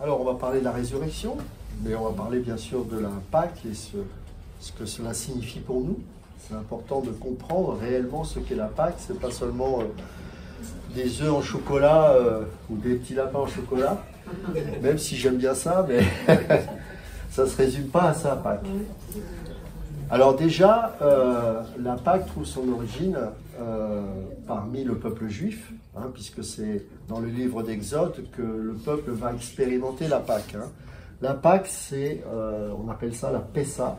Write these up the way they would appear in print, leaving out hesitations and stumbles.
Alors, on va parler de la résurrection, mais on va parler bien sûr de la Pâque et ce que cela signifie pour nous. C'est important de comprendre réellement ce qu'est la Pâque. C'est pas seulement des œufs en chocolat ou des petits lapins en chocolat, même si j'aime bien ça, mais ça ne se résume pas à ça, Pâque. Alors déjà, la Pâque trouve son origine parmi le peuple juif, puisque c'est dans le livre d'Exode que le peuple va expérimenter la Pâque. La Pâque, c'est, on appelle ça la Pessa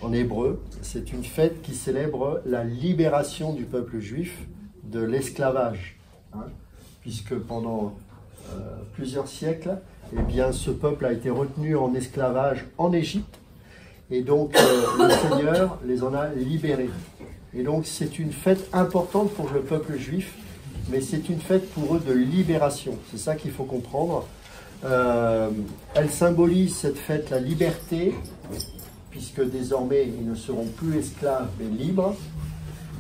en hébreu. C'est une fête qui célèbre la libération du peuple juif de l'esclavage, puisque pendant plusieurs siècles, eh bien, ce peuple a été retenu en esclavage en Égypte. Et donc, le Seigneur les en a libérés. Et donc, c'est une fête importante pour le peuple juif, mais c'est une fête pour eux de libération. C'est ça qu'il faut comprendre. Elle symbolise, cette fête, la liberté, puisque désormais, ils ne seront plus esclaves, mais libres.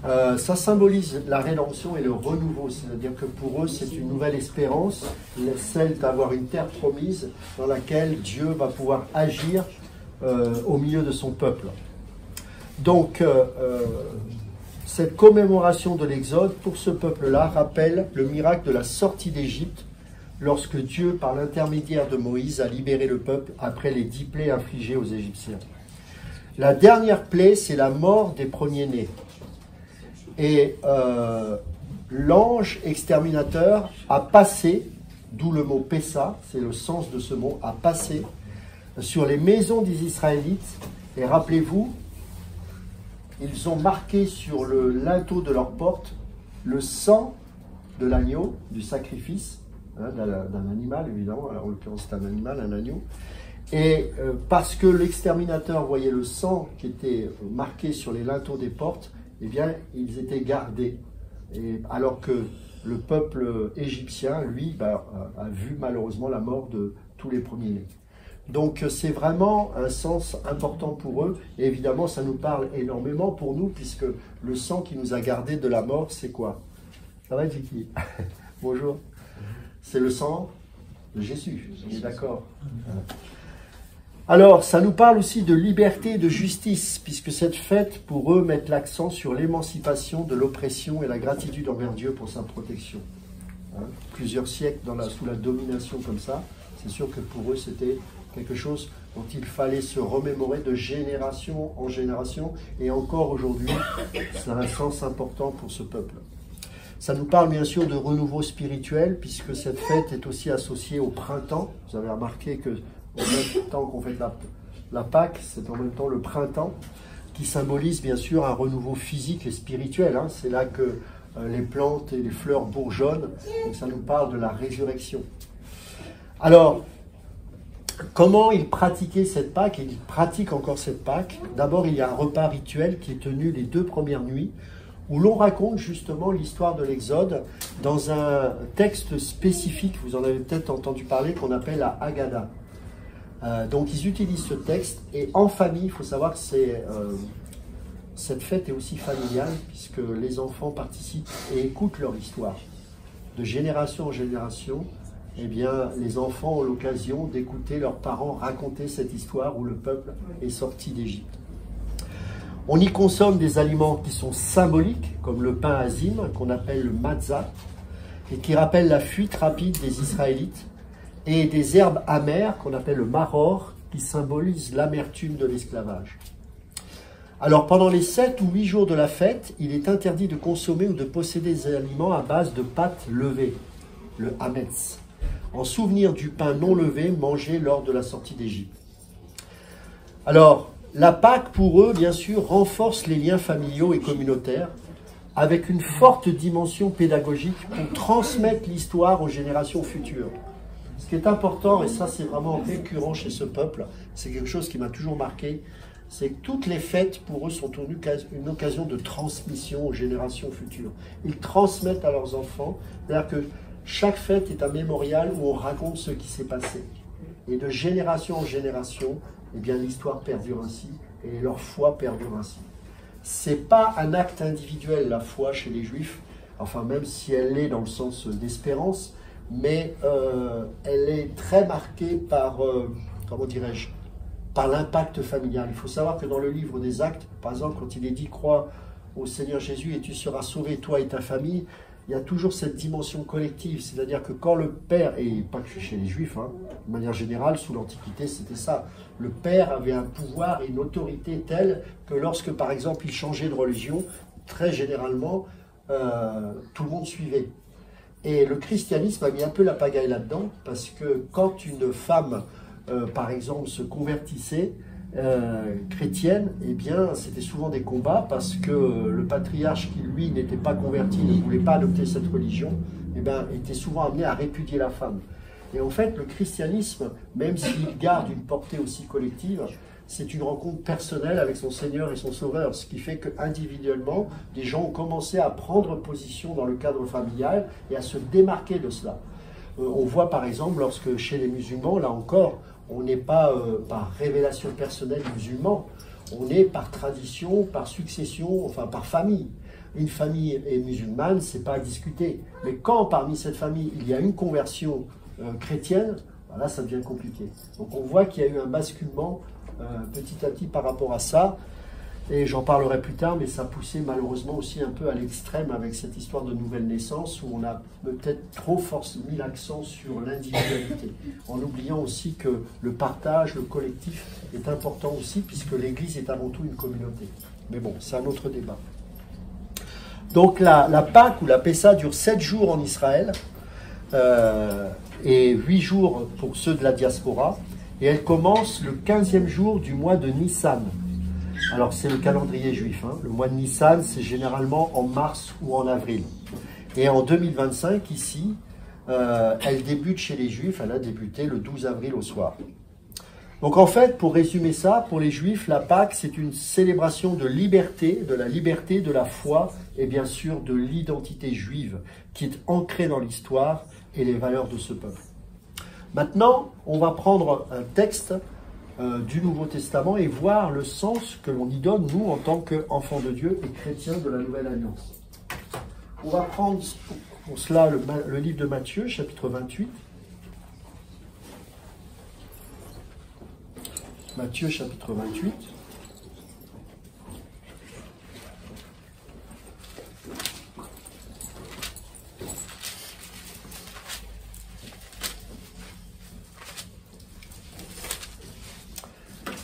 Ça symbolise la rédemption et le renouveau. C'est-à-dire que pour eux, c'est une nouvelle espérance, celle d'avoir une terre promise dans laquelle Dieu va pouvoir agir au milieu de son peuple. Donc, cette commémoration de l'Exode, pour ce peuple-là, rappelle le miracle de la sortie d'Égypte, lorsque Dieu, par l'intermédiaire de Moïse, a libéré le peuple après les 10 plaies infligées aux Égyptiens. La dernière plaie, c'est la mort des premiers-nés. Et l'ange exterminateur a passé, d'où le mot Pessa, c'est le sens de ce mot, a passé sur les maisons des Israélites. Et rappelez-vous, ils ont marqué sur le linteau de leur porte le sang de l'agneau, du sacrifice, d'un animal évidemment, alors en l'occurrence c'est un animal, un agneau. Et parce que l'exterminateur voyait le sang qui était marqué sur les linteaux des portes, eh bien ils étaient gardés. Et alors que le peuple égyptien, lui, a vu malheureusement la mort de tous les premiers-nés. Donc c'est vraiment un sens important pour eux, et évidemment ça nous parle énormément pour nous, puisque le sang qui nous a gardés de la mort, c'est quoi? Ça va, Jiki? Bonjour. C'est le sang de Jésus, on est d'accord? Alors, ça nous parle aussi de liberté et de justice, puisque cette fête, pour eux, met l'accent sur l'émancipation de l'oppression et la gratitude envers Dieu pour sa protection. Plusieurs siècles sous la domination comme ça, c'est sûr que pour eux, c'était quelque chose dont il fallait se remémorer de génération en génération, et encore aujourd'hui, ça a un sens important pour ce peuple. Ça nous parle bien sûr de renouveau spirituel, puisque cette fête est aussi associée au printemps. Vous avez remarqué que au même temps qu'on fait la Pâque, c'est en même temps le printemps, qui symbolise bien sûr un renouveau physique et spirituel. C'est là que les plantes et les fleurs bourgeonnent, donc ça nous parle de la résurrection. Alors, comment ils pratiquaient cette Pâque? Et ils pratiquent encore cette Pâque. D'abord, il y a un repas rituel qui est tenu les 2 premières nuits, où l'on raconte justement l'histoire de l'Exode dans un texte spécifique, vous en avez peut-être entendu parler, qu'on appelle la Haggadah. Donc ils utilisent ce texte, et en famille, il faut savoir que cette fête est aussi familiale, puisque les enfants participent et écoutent leur histoire. De génération en génération, eh bien, les enfants ont l'occasion d'écouter leurs parents raconter cette histoire où le peuple est sorti d'Égypte. On y consomme des aliments qui sont symboliques, comme le pain azim, qu'on appelle le matzah, et qui rappelle la fuite rapide des Israélites, et des herbes amères, qu'on appelle le maror, qui symbolisent l'amertume de l'esclavage. Alors, pendant les 7 ou 8 jours de la fête, il est interdit de consommer ou de posséder des aliments à base de pâte levée, le hametz, en souvenir du pain non levé mangé lors de la sortie d'Égypte. Alors, la Pâque, pour eux, bien sûr, renforce les liens familiaux et communautaires, avec une forte dimension pédagogique pour transmettre l'histoire aux générations futures. Ce qui est important, et ça c'est vraiment récurrent chez ce peuple, c'est quelque chose qui m'a toujours marqué, c'est que toutes les fêtes pour eux sont une occasion de transmission aux générations futures. Ils transmettent à leurs enfants, c'est-à-dire que chaque fête est un mémorial où on raconte ce qui s'est passé. Et de génération en génération, eh bien l'histoire perdure ainsi, et leur foi perdure ainsi. C'est pas un acte individuel, la foi chez les Juifs, enfin même si elle l'est dans le sens d'espérance, mais elle est très marquée par, comment dirais-je, par l'impact familial. Il faut savoir que dans le livre des Actes, par exemple, quand il est dit « Crois au Seigneur Jésus et tu seras sauvé, toi et ta famille », il y a toujours cette dimension collective. C'est-à-dire que quand le père, et pas que chez les Juifs, hein, de manière générale, sous l'Antiquité, c'était ça. Le père avait un pouvoir et une autorité telle que lorsque, par exemple, il changeait de religion, très généralement, tout le monde suivait. Et le christianisme a mis un peu la pagaille là-dedans, parce que quand une femme, par exemple, se convertissait, chrétienne, eh bien, c'était souvent des combats, parce que le patriarche qui, lui, n'était pas converti, ne voulait pas adopter cette religion, eh bien, était souvent amené à répudier la femme. Et en fait, le christianisme, même s'il garde une portée aussi collective, c'est une rencontre personnelle avec son Seigneur et son Sauveur, ce qui fait qu'individuellement, des gens ont commencé à prendre position dans le cadre familial et à se démarquer de cela. On voit par exemple, lorsque chez les musulmans, là encore, on n'est pas par révélation personnelle musulman, on est par tradition, par succession, enfin par famille. Une famille est musulmane, c'est pas à discuter. Mais quand parmi cette famille, il y a une conversion chrétienne, là ça devient compliqué. Donc on voit qu'il y a eu un basculement petit à petit par rapport à ça. Et j'en parlerai plus tard, mais ça poussait malheureusement aussi un peu à l'extrême avec cette histoire de nouvelle naissance où on a peut-être trop mis l'accent sur l'individualité, en oubliant aussi que le partage, le collectif est important aussi, puisque l'Église est avant tout une communauté. Mais bon, c'est un autre débat. Donc la Pâque ou la Pessa dure 7 jours en Israël et 8 jours pour ceux de la diaspora, et elle commence le 15e jour du mois de Nissan. Alors c'est le calendrier juif, hein. Le mois de Nissan, c'est généralement en mars ou en avril. Et en 2025, ici, elle débute chez les Juifs, elle a débuté le 12 avril au soir. Donc en fait, pour résumer ça, pour les Juifs, la Pâque, c'est une célébration de liberté, de la foi et bien sûr de l'identité juive qui est ancrée dans l'histoire et les valeurs de ce peuple. Maintenant, on va prendre un texte du Nouveau Testament et voir le sens que l'on y donne, nous, en tant qu'enfants de Dieu et chrétiens de la Nouvelle Alliance. On va prendre pour cela le livre de Matthieu, chapitre 28. Matthieu, chapitre 28.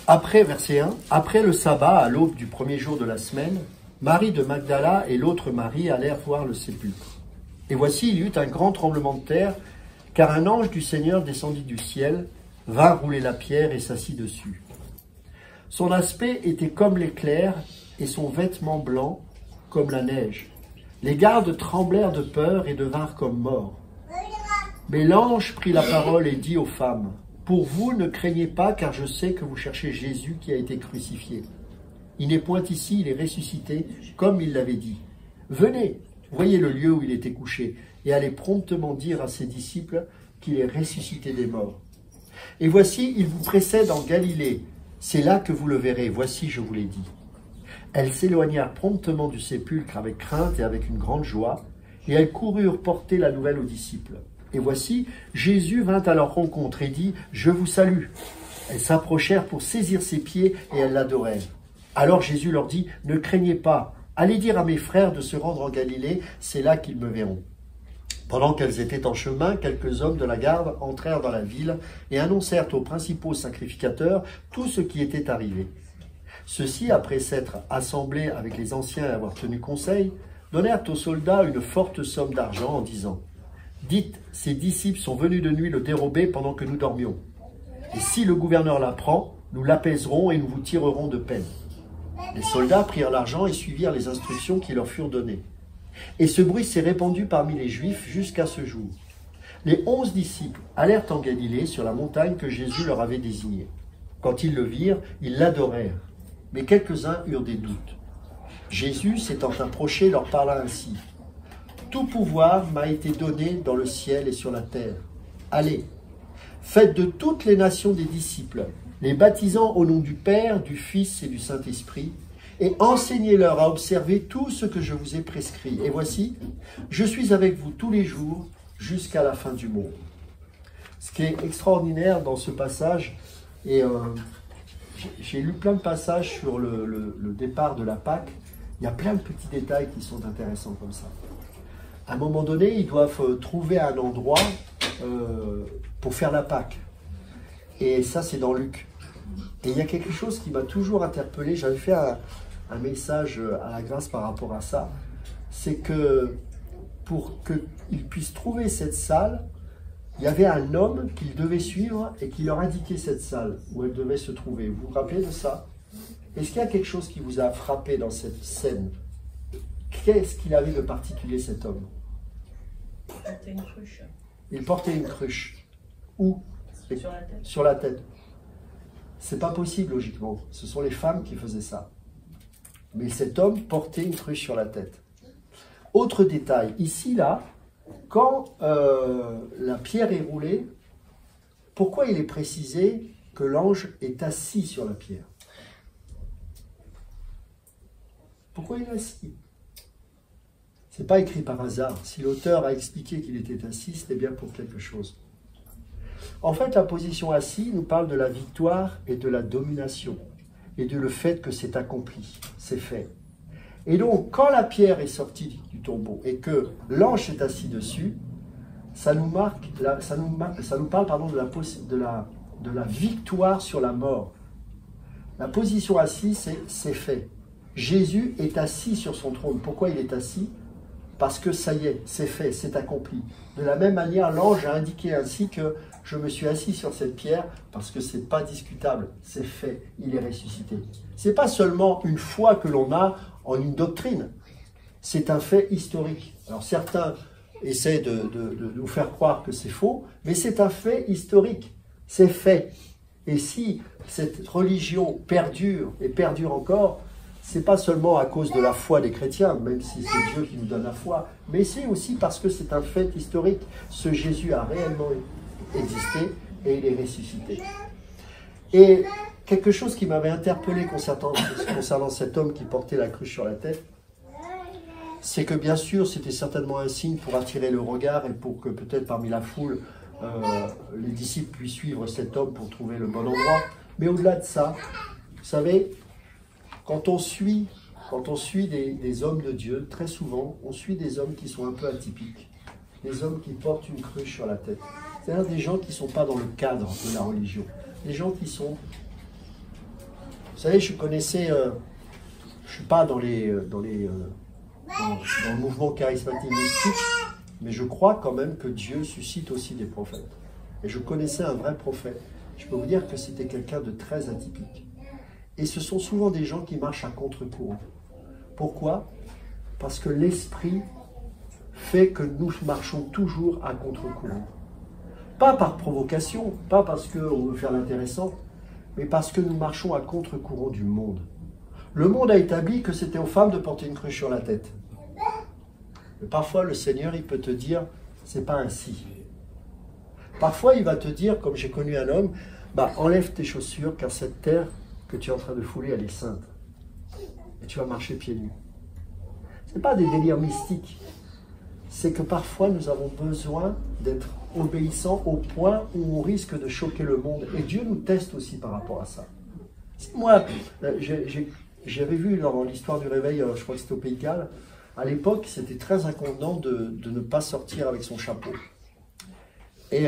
Après, verset 1, après le sabbat, à l'aube du premier jour de la semaine, Marie de Magdala et l'autre Marie allèrent voir le sépulcre. Et voici, il y eut un grand tremblement de terre, car un ange du Seigneur descendit du ciel, vint rouler la pierre et s'assit dessus. Son aspect était comme l'éclair, et son vêtement blanc comme la neige. Les gardes tremblèrent de peur et devinrent comme morts. Mais l'ange prit la parole et dit aux femmes, « Pour vous, ne craignez pas, car je sais que vous cherchez Jésus qui a été crucifié. Il n'est point ici, il est ressuscité, comme il l'avait dit. Venez, voyez le lieu où il était couché, et allez promptement dire à ses disciples qu'il est ressuscité des morts. Et voici, il vous précède en Galilée. C'est là que vous le verrez, voici, je vous l'ai dit. » Elles s'éloignèrent promptement du sépulcre avec crainte et avec une grande joie, et elles coururent porter la nouvelle aux disciples. Et voici, Jésus vint à leur rencontre et dit « Je vous salue ». Elles s'approchèrent pour saisir ses pieds et elles l'adorèrent. Alors Jésus leur dit « Ne craignez pas, allez dire à mes frères de se rendre en Galilée, c'est là qu'ils me verront. » Pendant qu'elles étaient en chemin, quelques hommes de la garde entrèrent dans la ville et annoncèrent aux principaux sacrificateurs tout ce qui était arrivé. Ceux-ci, après s'être assemblés avec les anciens et avoir tenu conseil, donnèrent aux soldats une forte somme d'argent en disant « Dites, ces disciples sont venus de nuit le dérober pendant que nous dormions. Et si le gouverneur l'apprend, nous l'apaiserons et nous vous tirerons de peine. » Les soldats prirent l'argent et suivirent les instructions qui leur furent données. Et ce bruit s'est répandu parmi les Juifs jusqu'à ce jour. Les 11 disciples allèrent en Galilée sur la montagne que Jésus leur avait désignée. Quand ils le virent, ils l'adorèrent, mais quelques-uns eurent des doutes. Jésus, s'étant approché, leur parla ainsi. « Tout pouvoir m'a été donné dans le ciel et sur la terre. Allez, faites de toutes les nations des disciples, les baptisant au nom du Père, du Fils et du Saint-Esprit, et enseignez-leur à observer tout ce que je vous ai prescrit. Et voici, je suis avec vous tous les jours jusqu'à la fin du monde. Ce qui est extraordinaire dans ce passage, et j'ai lu plein de passages sur le départ de la Pâque, il y a plein de petits détails qui sont intéressants comme ça. À un moment donné, ils doivent trouver un endroit pour faire la Pâque. Et ça, c'est dans Luc. Et il y a quelque chose qui m'a toujours interpellé. J'avais fait un message à la grâce par rapport à ça. C'est que pour qu'ils puissent trouver cette salle, il y avait un homme qu'ils devaient suivre et qui leur indiquait cette salle où elle devait se trouver. Vous vous rappelez de ça? Est-ce qu'il y a quelque chose qui vous a frappé dans cette scène? Qu'est-ce qu'il avait de particulier, cet homme? Il portait une cruche. Il portait une cruche. Où? Sur la tête. Sur la tête. C'est pas possible, logiquement. Ce sont les femmes qui faisaient ça. Mais cet homme portait une cruche sur la tête. Autre détail, ici, là, quand la pierre est roulée, pourquoi il est précisé que l'ange est assis sur la pierre? Pourquoi il est assis? C'est pas écrit par hasard. Si l'auteur a expliqué qu'il était assis, c'était bien pour quelque chose. En fait, la position assis nous parle de la victoire et de la domination, et de le fait que c'est accompli, c'est fait. Et donc, quand la pierre est sortie du tombeau et que l'ange est assis dessus, ça nous parle de la victoire sur la mort. La position assise, c'est fait. Jésus est assis sur son trône. Pourquoi il est assis? Parce que ça y est, c'est fait, c'est accompli. De la même manière, l'ange a indiqué ainsi que je me suis assis sur cette pierre parce que c'est pas discutable, c'est fait, il est ressuscité. C'est pas seulement une foi que l'on a en une doctrine, c'est un fait historique. Alors certains essaient de nous faire croire que c'est faux, mais c'est un fait historique, c'est fait. Et si cette religion perdure et perdure encore, c'est pas seulement à cause de la foi des chrétiens, même si c'est Dieu qui nous donne la foi, mais c'est aussi parce que c'est un fait historique. Ce Jésus a réellement existé et il est ressuscité. Et quelque chose qui m'avait interpellé concernant cet homme qui portait la cruche sur la tête, c'est que bien sûr c'était certainement un signe pour attirer le regard et pour que peut-être parmi la foule, les disciples puissent suivre cet homme pour trouver le bon endroit. Mais au-delà de ça, vous savez, quand on suit des hommes de Dieu, très souvent, on suit des hommes qui sont un peu atypiques. Des hommes qui portent une cruche sur la tête. C'est-à-dire des gens qui ne sont pas dans le cadre de la religion. Des gens qui sont... Vous savez, je connaissais... je ne suis pas dans le mouvement charismatique mystique, mais je crois quand même que Dieu suscite aussi des prophètes. Et je connaissais un vrai prophète. Je peux vous dire que c'était quelqu'un de très atypique. Et ce sont souvent des gens qui marchent à contre-courant. Pourquoi? Parce que l'esprit fait que nous marchons toujours à contre-courant. Pas par provocation, pas parce qu'on veut faire l'intéressant, mais parce que nous marchons à contre-courant du monde. Le monde a établi que c'était aux femmes de porter une cruche sur la tête. Mais parfois, le Seigneur, il peut te dire, c'est pas ainsi. Parfois, il va te dire, comme j'ai connu un homme, enlève tes chaussures, car cette terre que tu es en train de fouler, elle est sainte. Et tu vas marcher pieds nus. Ce n'est pas des délires mystiques. C'est que parfois, nous avons besoin d'être obéissants au point où on risque de choquer le monde. Et Dieu nous teste aussi par rapport à ça. Moi, j'avais vu dans l'histoire du réveil, je crois que c'était au Pays de Galles, à l'époque, c'était très inconvenant de ne pas sortir avec son chapeau. Et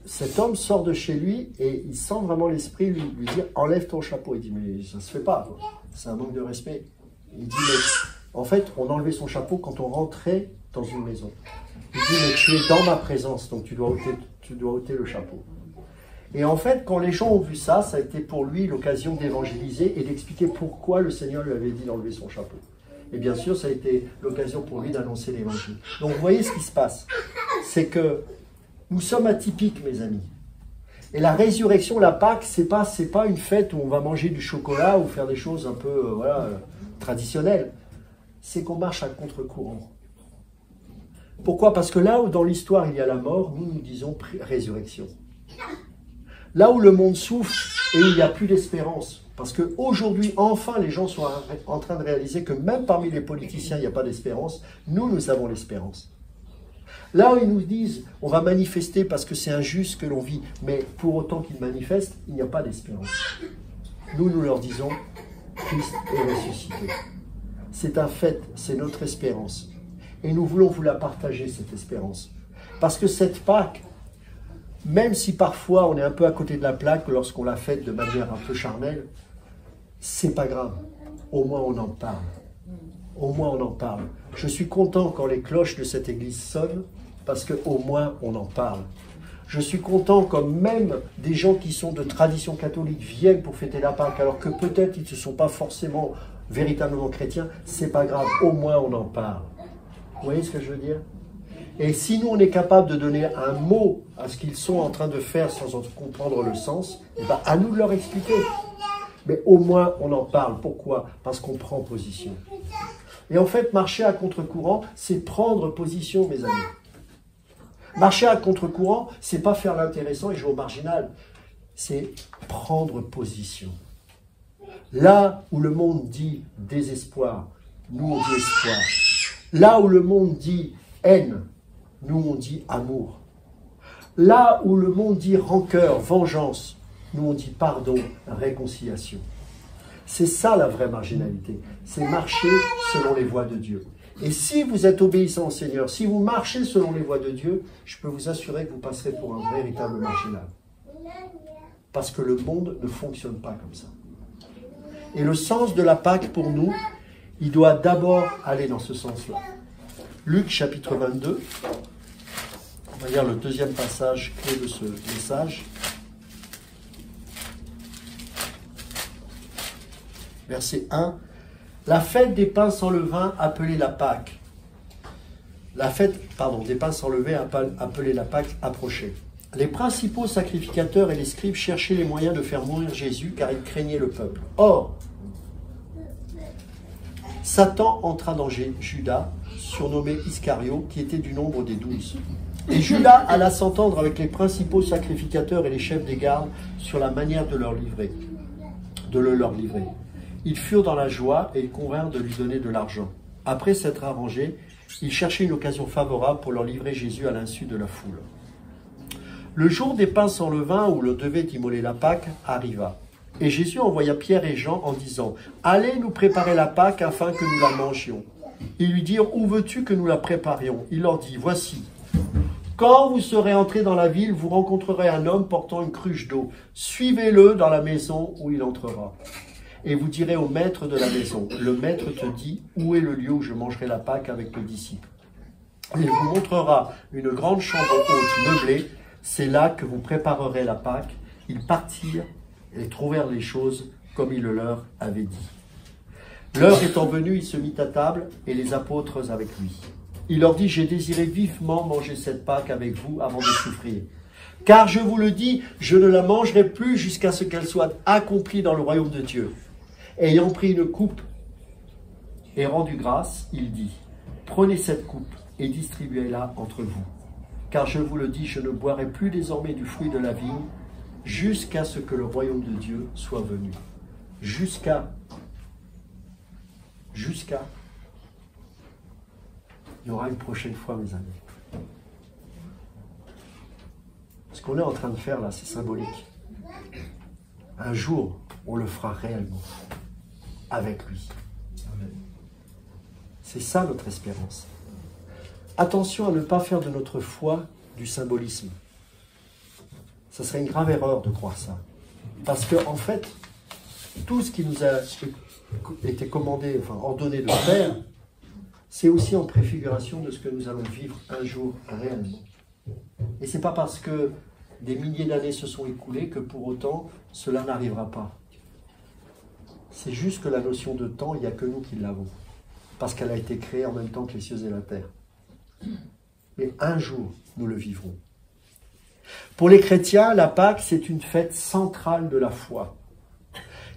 cet homme sort de chez lui et il sent vraiment l'esprit lui dire « enlève ton chapeau ». Il dit « mais ça ne se fait pas, c'est un manque de respect ». Il dit « mais en fait, on enlevait son chapeau quand on rentrait dans une maison ». Il dit « mais tu es dans ma présence, donc tu dois ôter le chapeau ». Et en fait, quand les gens ont vu ça, ça a été pour lui l'occasion d'évangéliser et d'expliquer pourquoi le Seigneur lui avait dit d'enlever son chapeau. Et bien sûr, ça a été l'occasion pour lui d'annoncer l'évangile. Donc vous voyez ce qui se passe, c'est que nous sommes atypiques, mes amis. Et la résurrection, la Pâque, c'est pas une fête où on va manger du chocolat ou faire des choses un peu traditionnelles. C'est qu'on marche à contre-courant. Pourquoi? Parce que là où dans l'histoire il y a la mort, nous disons résurrection. Là où le monde souffre et où il n'y a plus d'espérance. Parce qu'aujourd'hui, enfin, les gens sont en train de réaliser que même parmi les politiciens, il n'y a pas d'espérance. Nous avons l'espérance. Là où ils nous disent, on va manifester parce que c'est injuste que l'on vit, mais pour autant qu'ils manifestent, il n'y a pas d'espérance. Nous leur disons, Christ est ressuscité. C'est un fait, c'est notre espérance. Et nous voulons vous la partager, cette espérance. Parce que cette Pâque, même si parfois on est un peu à côté de la plaque lorsqu'on la fête de manière un peu charnelle, c'est pas grave. Au moins on en parle. Au moins on en parle. Je suis content quand les cloches de cette église sonnent, parce qu'au moins on en parle. Je suis content quand même des gens qui sont de tradition catholique viennent pour fêter la Pâque, alors que peut-être ils ne sont pas forcément véritablement chrétiens. C'est pas grave, au moins on en parle. Vous voyez ce que je veux dire? Et si nous on est capable de donner un mot à ce qu'ils sont en train de faire sans en comprendre le sens, eh ben, à nous de leur expliquer. Mais au moins on en parle. Pourquoi? Parce qu'on prend position. Et en fait, marcher à contre-courant, c'est prendre position, mes amis. Marcher à contre-courant, c'est pas faire l'intéressant et jouer au marginal. C'est prendre position. Là où le monde dit désespoir, nous on dit espoir. Là où le monde dit haine, nous on dit amour. Là où le monde dit rancœur, vengeance, nous on dit pardon, réconciliation. C'est ça la vraie marginalité. C'est marcher selon les voies de Dieu. Et si vous êtes obéissant au Seigneur, si vous marchez selon les voies de Dieu, je peux vous assurer que vous passerez pour un véritable marginal. Parce que le monde ne fonctionne pas comme ça. Et le sens de la Pâque pour nous, il doit d'abord aller dans ce sens-là. Luc chapitre 22, on va lire le deuxième passage clé de ce message. Verset 1. La fête des pains sans levain, appelée la Pâque. La fête, des pains sans levain, appelée la Pâque, approchait. Les principaux sacrificateurs et les scribes cherchaient les moyens de faire mourir Jésus, car ils craignaient le peuple. Or, Satan entra dans Judas, surnommé Iscario, qui était du nombre des 12. Et Judas alla s'entendre avec les principaux sacrificateurs et les chefs des gardes sur la manière de le leur livrer. Ils furent dans la joie et ils convinrent de lui donner de l'argent. Après s'être arrangés, ils cherchaient une occasion favorable pour leur livrer Jésus à l'insu de la foule. Le jour des pains sans levain, où l'on devait immoler la Pâque, arriva. Et Jésus envoya Pierre et Jean en disant « Allez nous préparer la Pâque afin que nous la mangions. » Ils lui dirent « Où veux-tu que nous la préparions ?» Il leur dit « Voici. Quand vous serez entrés dans la ville, vous rencontrerez un homme portant une cruche d'eau. Suivez-le dans la maison où il entrera. Et vous direz au maître de la maison, le maître te dit, où est le lieu où je mangerai la Pâque avec le disciple? Il vous montrera une grande chambre haute meublée, c'est là que vous préparerez la Pâque. Ils partirent et trouvèrent les choses comme il le leur avait dit. L'heure étant venue, il se mit à table et les apôtres avec lui. Il leur dit, j'ai désiré vivement manger cette Pâque avec vous avant de souffrir. Car je vous le dis, je ne la mangerai plus jusqu'à ce qu'elle soit accomplie dans le royaume de Dieu. Ayant pris une coupe et rendu grâce, il dit, prenez cette coupe et distribuez-la entre vous. Car je vous le dis, je ne boirai plus désormais du fruit de la vigne jusqu'à ce que le royaume de Dieu soit venu. Jusqu'à. Il y aura une prochaine fois, mes amis. Ce qu'on est en train de faire là, c'est symbolique. Un jour, on le fera réellement. Avec lui. C'est ça notre espérance. Attention à ne pas faire de notre foi du symbolisme. Ça serait une grave erreur de croire ça. Parce que, en fait, tout ce qui nous a été commandé, ordonné de faire, c'est aussi en préfiguration de ce que nous allons vivre un jour réellement. Et c'est pas parce que des milliers d'années se sont écoulées que pour autant cela n'arrivera pas. C'est juste que la notion de temps, il n'y a que nous qui l'avons. Parce qu'elle a été créée en même temps que les cieux et la terre. Mais un jour, nous le vivrons. Pour les chrétiens, la Pâque, c'est une fête centrale de la foi,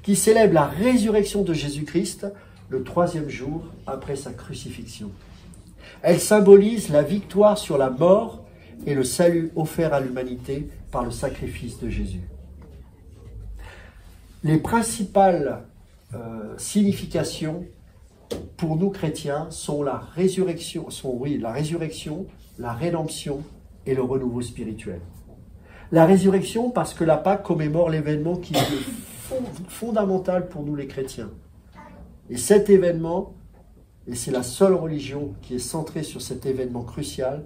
qui célèbre la résurrection de Jésus-Christ le 3e jour après sa crucifixion. Elle symbolise la victoire sur la mort et le salut offert à l'humanité par le sacrifice de Jésus. Les principales significations pour nous chrétiens, sont la résurrection, la rédemption et le renouveau spirituel. La résurrection parce que la Pâque commémore l'événement qui est fondamental pour nous les chrétiens. Et cet événement, et c'est la seule religion qui est centrée sur cet événement crucial,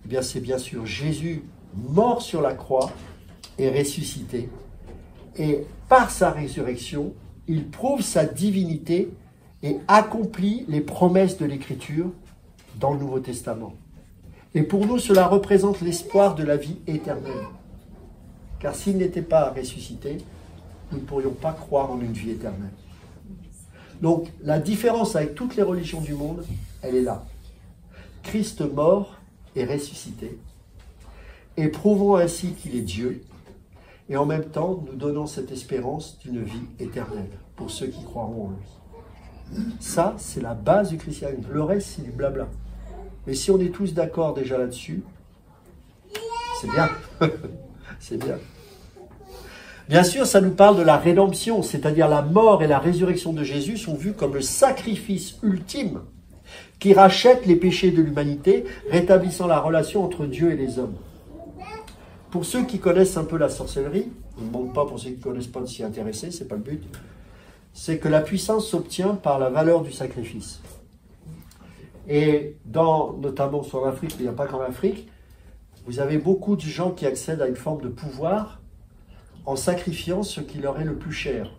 eh bien c'est bien sûr Jésus mort sur la croix et ressuscité. Et par sa résurrection, il prouve sa divinité et accomplit les promesses de l'Écriture dans le Nouveau Testament. Et pour nous, cela représente l'espoir de la vie éternelle. Car s'il n'était pas ressuscité, nous ne pourrions pas croire en une vie éternelle. Donc, la différence avec toutes les religions du monde, elle est là. Christ mort et ressuscité, et prouvons ainsi qu'il est Dieu, et en même temps, nous donnons cette espérance d'une vie éternelle pour ceux qui croiront en lui. Ça, c'est la base du christianisme. Le reste, c'est du blabla. Mais si on est tous d'accord déjà là-dessus, c'est bien. C'est bien. Bien sûr, ça nous parle de la rédemption, c'est-à-dire la mort et la résurrection de Jésus sont vus comme le sacrifice ultime qui rachète les péchés de l'humanité, rétablissant la relation entre Dieu et les hommes. Pour ceux qui connaissent un peu la sorcellerie, je ne demande pas pour ceux qui ne connaissent pas de s'y intéresser, ce n'est pas le but, c'est que la puissance s'obtient par la valeur du sacrifice. Et notamment en Afrique, mais il n'y a pas qu'en Afrique, vous avez beaucoup de gens qui accèdent à une forme de pouvoir en sacrifiant ce qui leur est le plus cher,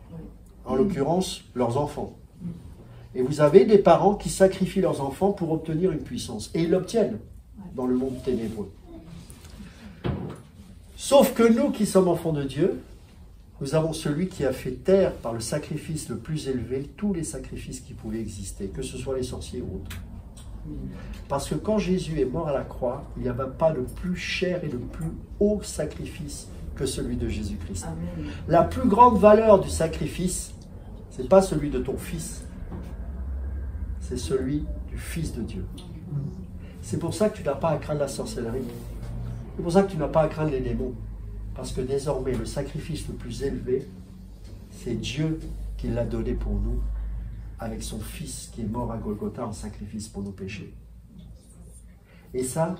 en l'occurrence leurs enfants. Et vous avez des parents qui sacrifient leurs enfants pour obtenir une puissance, et ils l'obtiennent dans le monde ténébreux. Sauf que nous qui sommes enfants de Dieu, nous avons celui qui a fait taire par le sacrifice le plus élevé tous les sacrifices qui pouvaient exister, que ce soit les sorciers ou autres. Parce que quand Jésus est mort à la croix, il n'y avait pas de plus cher et de plus haut sacrifice que celui de Jésus-Christ. La plus grande valeur du sacrifice, ce n'est pas celui de ton fils, c'est celui du Fils de Dieu. C'est pour ça que tu n'as pas à craindre la sorcellerie. C'est pour ça que tu n'as pas à craindre les démons. Parce que désormais, le sacrifice le plus élevé, c'est Dieu qui l'a donné pour nous, avec son Fils qui est mort à Golgotha en sacrifice pour nos péchés. Et ça,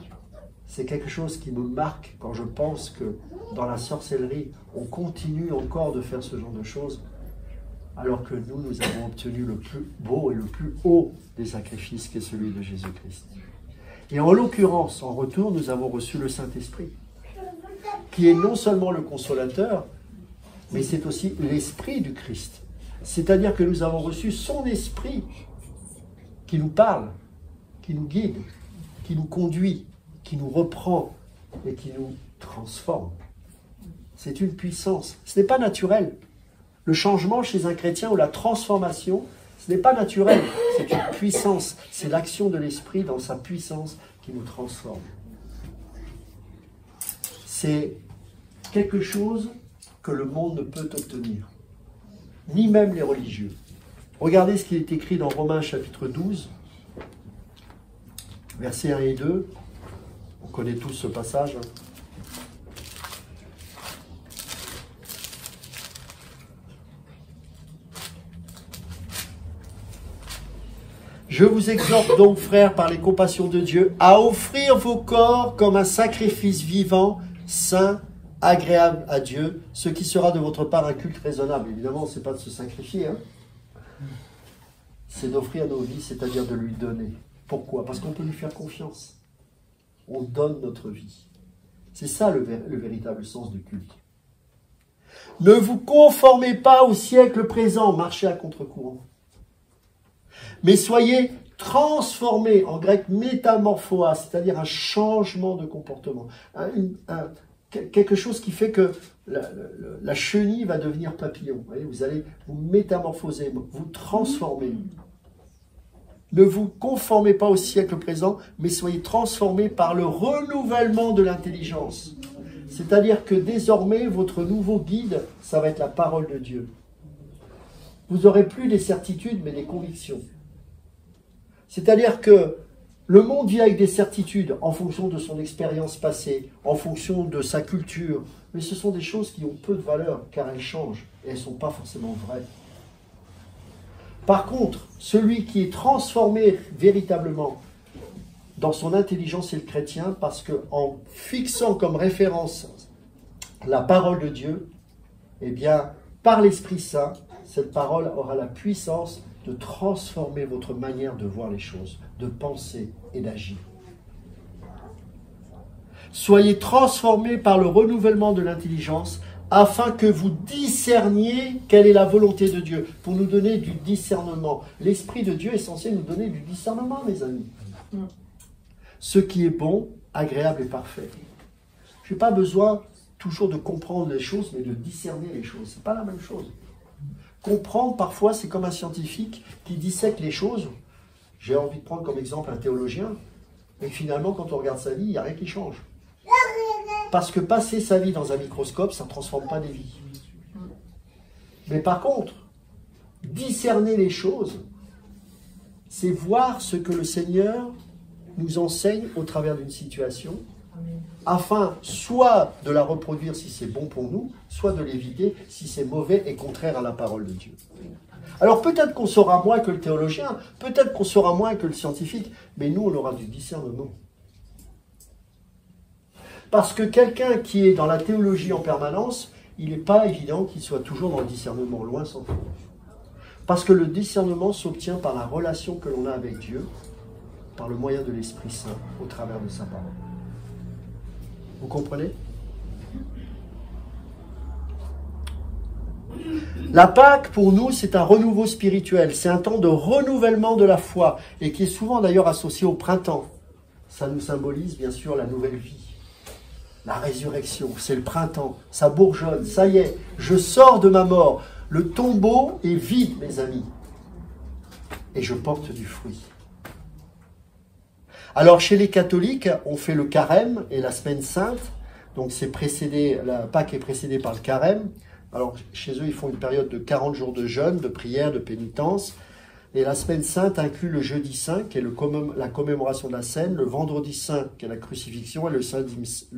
c'est quelque chose qui me marque quand je pense que dans la sorcellerie, on continue encore de faire ce genre de choses, alors que nous avons obtenu le plus beau et le plus haut des sacrifices qui est celui de Jésus-Christ. Et en l'occurrence, en retour, nous avons reçu le Saint-Esprit, qui est non seulement le consolateur, mais c'est aussi l'Esprit du Christ. C'est-à-dire que nous avons reçu son Esprit qui nous parle, qui nous guide, qui nous conduit, qui nous reprend et qui nous transforme. C'est une puissance. Ce n'est pas naturel. Le changement chez un chrétien ou la transformation, ce n'est pas naturel. C'est une puissance. C'est l'action de l'Esprit dans sa puissance qui nous transforme. C'est quelque chose que le monde ne peut obtenir. Ni même les religieux. Regardez ce qui est écrit dans Romains chapitre 12, versets 1 et 2. On connaît tous ce passage. Je vous exhorte donc, frères, par les compassions de Dieu, à offrir vos corps comme un sacrifice vivant, saint, agréable à Dieu, ce qui sera de votre part un culte raisonnable. Évidemment, ce n'est pas de se sacrifier, hein. C'est d'offrir nos vies, c'est-à-dire de lui donner. Pourquoi? Parce qu'on peut lui faire confiance. On donne notre vie. C'est ça le véritable sens du culte. Ne vous conformez pas au siècle présent, marchez à contre-courant. Mais soyez transformés, en grec métamorphoa, c'est-à-dire un changement de comportement. Quelque chose qui fait que la chenille va devenir papillon. Vous voyez, vous allez vous métamorphoser, vous transformer. Ne vous conformez pas au siècle présent, mais soyez transformés par le renouvellement de l'intelligence. C'est-à-dire que désormais, votre nouveau guide, ça va être la parole de Dieu. Vous n'aurez plus des certitudes, mais des convictions. C'est-à-dire que le monde vit avec des certitudes en fonction de son expérience passée, en fonction de sa culture. Mais ce sont des choses qui ont peu de valeur, car elles changent, et elles ne sont pas forcément vraies. Par contre, celui qui est transformé véritablement dans son intelligence, c'est le chrétien, parce qu'en fixant comme référence la parole de Dieu, eh bien, par l'Esprit Saint, cette parole aura la puissance de transformer votre manière de voir les choses, de penser et d'agir. Soyez transformés par le renouvellement de l'intelligence, afin que vous discerniez quelle est la volonté de Dieu, pour nous donner du discernement. L'Esprit de Dieu est censé nous donner du discernement, mes amis. Ce qui est bon, agréable et parfait. Je n'ai pas besoin toujours de comprendre les choses, mais de discerner les choses. Ce n'est pas la même chose. Comprendre, parfois, c'est comme un scientifique qui dissèque les choses. J'ai envie de prendre comme exemple un théologien, et finalement, quand on regarde sa vie, il n'y a rien qui change. Parce que passer sa vie dans un microscope, ça ne transforme pas des vies. Mais par contre, discerner les choses, c'est voir ce que le Seigneur nous enseigne au travers d'une situation, afin soit de la reproduire si c'est bon pour nous, soit de l'éviter si c'est mauvais et contraire à la parole de Dieu. Alors peut-être qu'on saura moins que le théologien, peut-être qu'on saura moins que le scientifique, mais nous on aura du discernement. Parce que quelqu'un qui est dans la théologie en permanence, il n'est pas évident qu'il soit toujours dans le discernement, loin s'en faut. Parce que le discernement s'obtient par la relation que l'on a avec Dieu, par le moyen de l'Esprit Saint, au travers de sa parole. Vous comprenez? La Pâque, pour nous, c'est un renouveau spirituel. C'est un temps de renouvellement de la foi, et qui est souvent d'ailleurs associé au printemps. Ça nous symbolise, bien sûr, la nouvelle vie. La résurrection, c'est le printemps, ça bourgeonne, ça y est, je sors de ma mort. Le tombeau est vide, mes amis, et je porte du fruit. Alors, chez les catholiques, on fait le carême et la semaine sainte, donc c'est précédé, la Pâque est précédée par le carême. Alors, chez eux, ils font une période de 40 jours de jeûne, de prière, de pénitence. Et la semaine sainte inclut le jeudi saint, qui est la commémoration de la scène, le vendredi saint, qui est la crucifixion, et le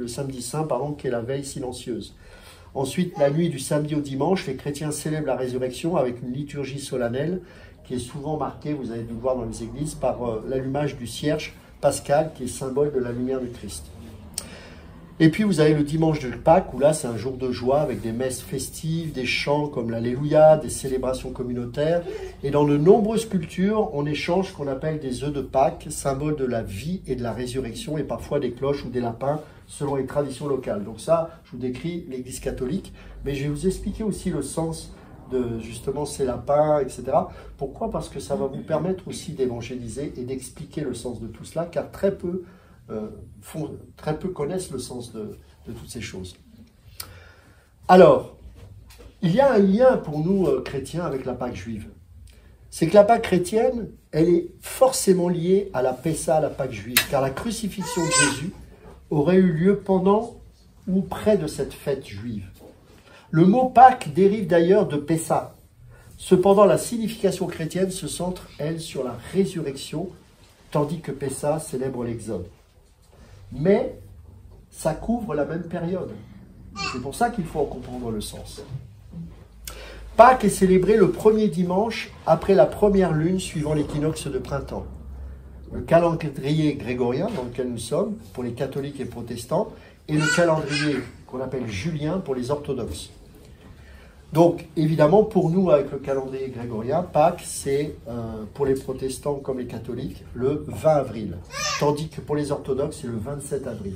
samedi saint, qui est la veille silencieuse. Ensuite, la nuit du samedi au dimanche, les chrétiens célèbrent la résurrection avec une liturgie solennelle, qui est souvent marquée, vous avez dû le voir dans les églises, par l'allumage du cierge pascal, qui est symbole de la lumière du Christ. Et puis vous avez le dimanche de Pâques, où là c'est un jour de joie avec des messes festives, des chants comme l'Alléluia, des célébrations communautaires. Et dans de nombreuses cultures, on échange ce qu'on appelle des œufs de Pâques, symbole de la vie et de la résurrection, et parfois des cloches ou des lapins, selon les traditions locales. Donc ça, je vous décris l'Église catholique, mais je vais vous expliquer aussi le sens de justement ces lapins, etc. Pourquoi? Parce que ça va vous permettre aussi d'évangéliser et d'expliquer le sens de tout cela, car très peu connaissent le sens de toutes ces choses. Alors, il y a un lien pour nous chrétiens avec la Pâque juive. C'est que la Pâque chrétienne, elle est forcément liée à la Pessa, la Pâque juive, car la crucifixion de Jésus aurait eu lieu pendant ou près de cette fête juive. Le mot Pâque dérive d'ailleurs de Pessa. Cependant, la signification chrétienne se centre, elle, sur la résurrection, tandis que Pessa célèbre l'Exode. Mais ça couvre la même période. C'est pour ça qu'il faut en comprendre le sens. Pâques est célébré le premier dimanche après la première lune suivant l'équinoxe de printemps. Le calendrier grégorien dans lequel nous sommes, pour les catholiques et protestants, et le calendrier qu'on appelle julien pour les orthodoxes. Donc, évidemment, pour nous, avec le calendrier grégorien, Pâques, c'est, pour les protestants comme les catholiques, le 20 avril. Tandis que pour les orthodoxes, c'est le 27 avril.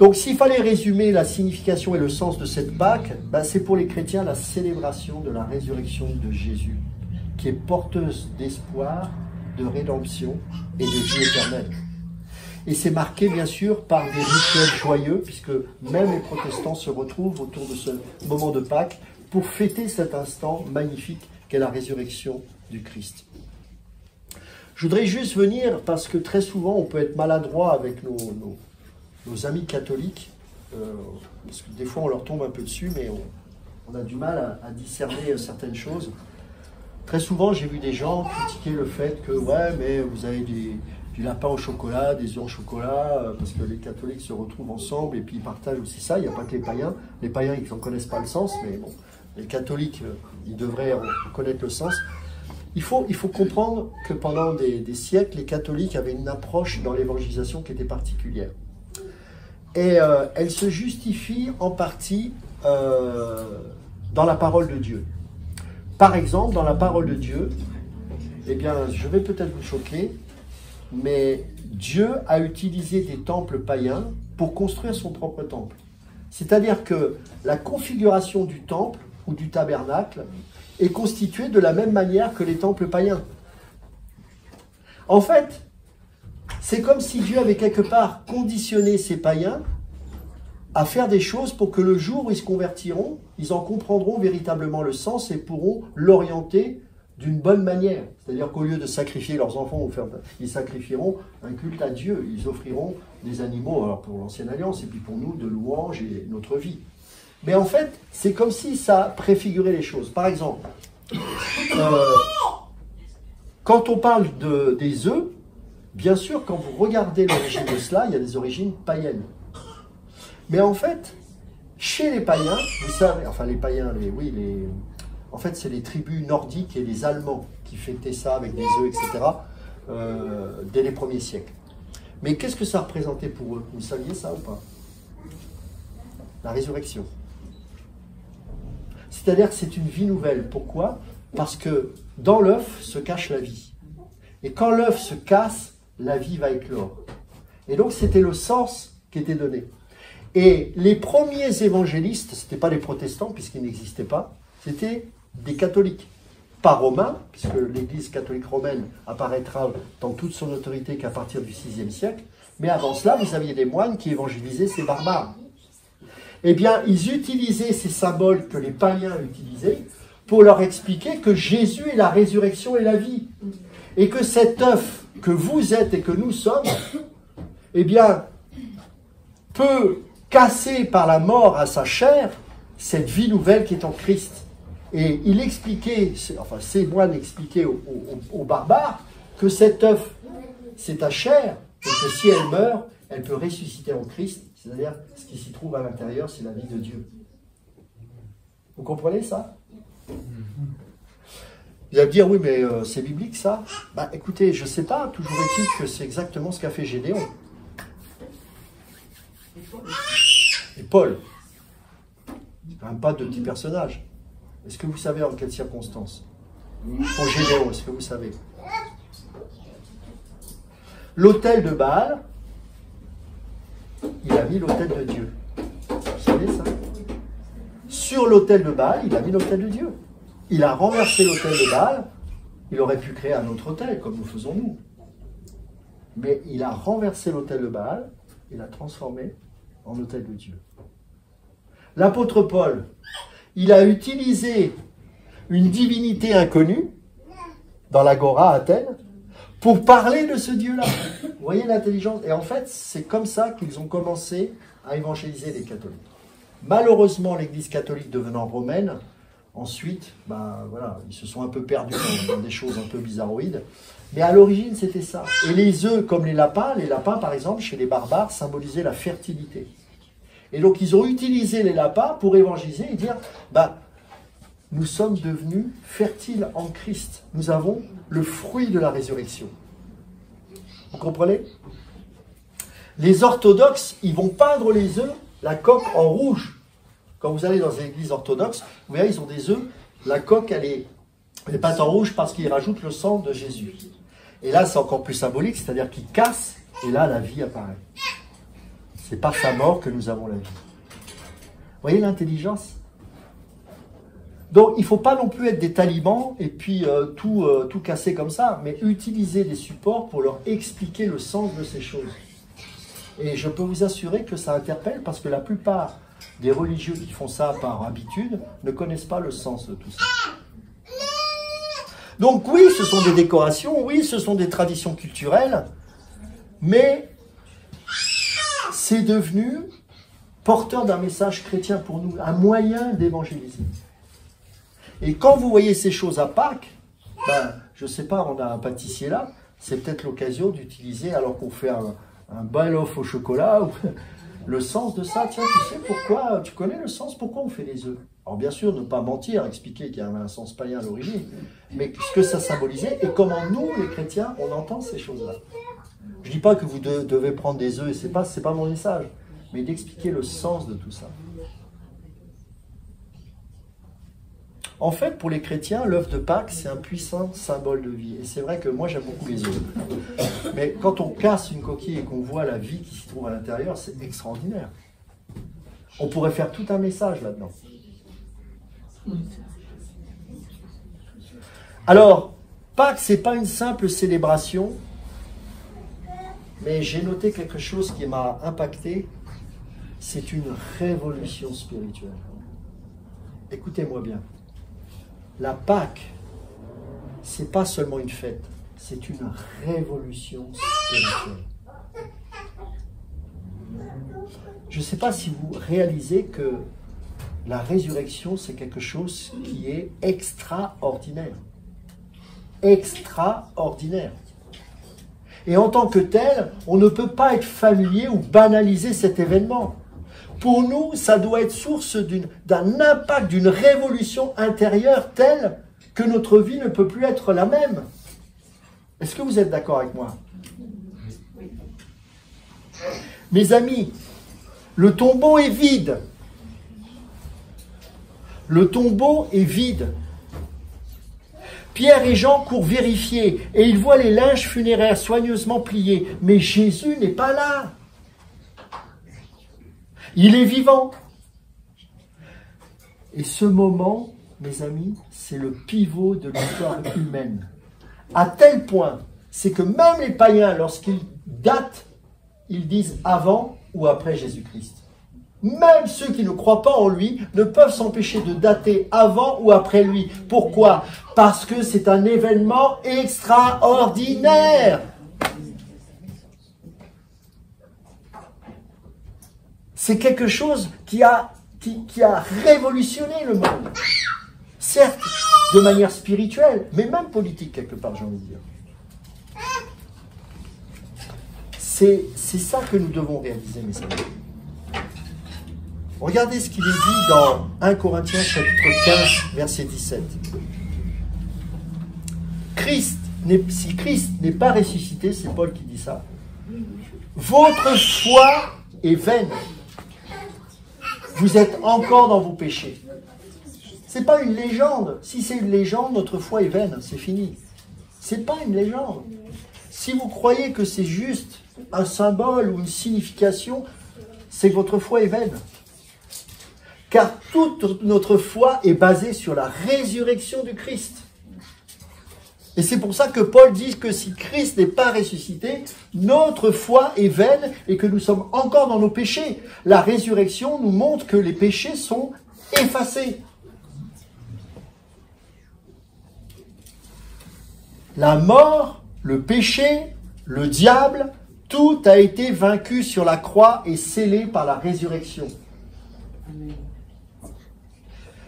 Donc, s'il fallait résumer la signification et le sens de cette Pâque, c'est pour les chrétiens la célébration de la résurrection de Jésus, qui est porteuse d'espoir, de rédemption et de vie éternelle. Et c'est marqué, bien sûr, par des rituels joyeux, puisque même les protestants se retrouvent autour de ce moment de Pâques pour fêter cet instant magnifique qu'est la résurrection du Christ. Je voudrais juste venir, parce que très souvent, on peut être maladroit avec nos amis catholiques, parce que des fois, on leur tombe un peu dessus, mais on a du mal à discerner certaines choses. Très souvent, j'ai vu des gens critiquer le fait que, ouais, mais vous avez du lapin au chocolat, des œufs au chocolat, parce que les catholiques se retrouvent ensemble et puis ils partagent aussi ça. Il n'y a pas que les païens. Les païens, ils n'en connaissent pas le sens, mais bon, les catholiques, ils devraient en connaître le sens. Il faut comprendre que pendant des siècles, les catholiques avaient une approche dans l'évangélisation qui était particulière. Et elle se justifie en partie dans la parole de Dieu. Par exemple, dans la parole de Dieu, eh bien, je vais peut-être vous choquer, mais Dieu a utilisé des temples païens pour construire son propre temple. C'est-à-dire que la configuration du temple ou du tabernacle est constituée de la même manière que les temples païens. En fait, c'est comme si Dieu avait quelque part conditionné ces païens à faire des choses pour que le jour où ils se convertiront, ils en comprendront véritablement le sens et pourront l'orienter d'une bonne manière. C'est-à-dire qu'au lieu de sacrifier leurs enfants, ils sacrifieront un culte à Dieu. Ils offriront des animaux, alors pour l'ancienne alliance, et puis pour nous, de louanges et notre vie. Mais en fait, c'est comme si ça préfigurait les choses. Par exemple, quand on parle des œufs, bien sûr, quand vous regardez l'origine de cela, il y a des origines païennes. Mais en fait, chez les païens, vous savez, enfin les païens, en fait, c'est les tribus nordiques et les Allemands qui fêtaient ça avec des œufs, etc., dès les premiers siècles. Mais qu'est-ce que ça représentait pour eux? Vous saviez ça ou pas? La résurrection. C'est-à-dire que c'est une vie nouvelle. Pourquoi? Parce que dans l'œuf se cache la vie. Et quand l'œuf se casse, la vie va éclore. Et donc c'était le sens qui était donné. Et les premiers évangélistes, ce n'étaient pas les protestants, puisqu'ils n'existaient pas, c'était des catholiques. Pas romains, puisque l'église catholique romaine apparaîtra dans toute son autorité qu'à partir du VIe siècle. Mais avant cela, vous aviez des moines qui évangélisaient ces barbares. Eh bien, ils utilisaient ces symboles que les païens utilisaient pour leur expliquer que Jésus est la résurrection et la vie. Et que cet œuf que vous êtes et que nous sommes, eh bien, peut casser par la mort à sa chair cette vie nouvelle qui est en Christ. Et il expliquait, enfin ces moines expliquaient aux barbares que cet œuf, c'est ta chair, et que si elle meurt, elle peut ressusciter en Christ, c'est-à-dire ce qui s'y trouve à l'intérieur, c'est la vie de Dieu. Vous comprenez ça? Vous allez me dire, oui, mais c'est biblique ça? Bah écoutez, je ne sais pas, toujours est-il que c'est exactement ce qu'a fait Gédéon. Et Paul. C'est quand même pas deux petits personnages. Est-ce que vous savez en quelles circonstances? Pour Gédéon, est-ce que vous savez? L'autel de Baal, il a mis l'autel de Dieu. Vous savez ça? Sur l'autel de Baal, il a mis l'autel de Dieu. Il a renversé l'autel de Baal. Il aurait pu créer un autre autel, comme nous faisons nous. Mais il a renversé l'autel de Baal et l'a transformé en autel de Dieu. L'apôtre Paul, il a utilisé une divinité inconnue dans l'agora à Athènes pour parler de ce Dieu-là. Vous voyez l'intelligence? Et en fait, c'est comme ça qu'ils ont commencé à évangéliser les catholiques. Malheureusement, l'Église catholique devenant romaine, ensuite, voilà, ils se sont un peu perdus dans des choses un peu bizarroïdes. Mais à l'origine, c'était ça. Et les œufs, comme les lapins, par exemple, chez les barbares, symbolisaient la fertilité. Et donc, ils ont utilisé les lapins pour évangéliser et dire, nous sommes devenus fertiles en Christ. Nous avons le fruit de la résurrection. Vous comprenez? Les orthodoxes, ils vont peindre les œufs, la coque en rouge. Quand vous allez dans les églises orthodoxes, vous voyez, ils ont des œufs, la coque, elle est peinte en rouge parce qu'ils rajoutent le sang de Jésus. Et là, c'est encore plus symbolique, c'est-à-dire qu'ils cassent, et là, la vie apparaît. C'est par sa mort que nous avons la vie. Vous voyez l'intelligence? Donc, il ne faut pas non plus être des talibans et puis tout casser comme ça, mais utiliser des supports pour leur expliquer le sens de ces choses. Et je peux vous assurer que ça interpelle parce que la plupart des religieux qui font ça par habitude ne connaissent pas le sens de tout ça. Donc oui, ce sont des décorations, oui, ce sont des traditions culturelles, mais c'est devenu porteur d'un message chrétien pour nous, un moyen d'évangéliser. Et quand vous voyez ces choses à Pâques, je ne sais pas, on a un pâtissier là, c'est peut-être l'occasion d'utiliser, alors qu'on fait un bal-off au chocolat, Le sens de ça, tiens, tu sais pourquoi, tu connais le sens, pourquoi on fait les œufs? Alors bien sûr, ne pas mentir, expliquer qu'il y avait un sens païen à l'origine, mais ce que ça symbolisait et comment nous, les chrétiens, on entend ces choses-là. Je ne dis pas que vous devez prendre des œufs, c'est pas mon message, mais d'expliquer le sens de tout ça. En fait, pour les chrétiens, l'œuf de Pâques, c'est un puissant symbole de vie. Et c'est vrai que moi, j'aime beaucoup les œufs. Mais quand on casse une coquille et qu'on voit la vie qui se trouve à l'intérieur, c'est extraordinaire. On pourrait faire tout un message là-dedans. Alors, Pâques, ce n'est pas une simple célébration, mais j'ai noté quelque chose qui m'a impacté. C'est une révolution spirituelle. Écoutez-moi bien. La Pâques, ce n'est pas seulement une fête, c'est une révolution spirituelle. Je ne sais pas si vous réalisez que la résurrection, c'est quelque chose qui est extraordinaire. Extraordinaire. Et en tant que tel, on ne peut pas être familier ou banaliser cet événement. Pour nous, ça doit être source d'un impact, d'une révolution intérieure telle que notre vie ne peut plus être la même. Est-ce que vous êtes d'accord avec moi? Mes amis, le tombeau est vide. Le tombeau est vide. Pierre et Jean courent vérifier et ils voient les linges funéraires soigneusement pliés. Mais Jésus n'est pas là. Il est vivant. Et ce moment, mes amis, c'est le pivot de l'histoire humaine. À tel point, c'est que même les païens, lorsqu'ils datent, ils disent avant ou après Jésus-Christ. Même ceux qui ne croient pas en lui ne peuvent s'empêcher de dater avant ou après lui. Pourquoi? Parce que c'est un événement extraordinaire. C'est quelque chose qui a révolutionné le monde. Certes, de manière spirituelle, mais même politique quelque part, j'ai envie de dire. C'est ça que nous devons réaliser, mes amis. Regardez ce qu'il est dit dans 1 Corinthiens chapitre 15, verset 17. Si Christ n'est pas ressuscité, c'est Paul qui dit ça, votre foi est vaine. Vous êtes encore dans vos péchés. Ce n'est pas une légende. Si c'est une légende, notre foi est vaine, c'est fini. Ce n'est pas une légende. Si vous croyez que c'est juste un symbole ou une signification, c'est que votre foi est vaine. Car toute notre foi est basée sur la résurrection du Christ. Et c'est pour ça que Paul dit que si Christ n'est pas ressuscité, notre foi est vaine et que nous sommes encore dans nos péchés. La résurrection nous montre que les péchés sont effacés. La mort, le péché, le diable, tout a été vaincu sur la croix et scellé par la résurrection.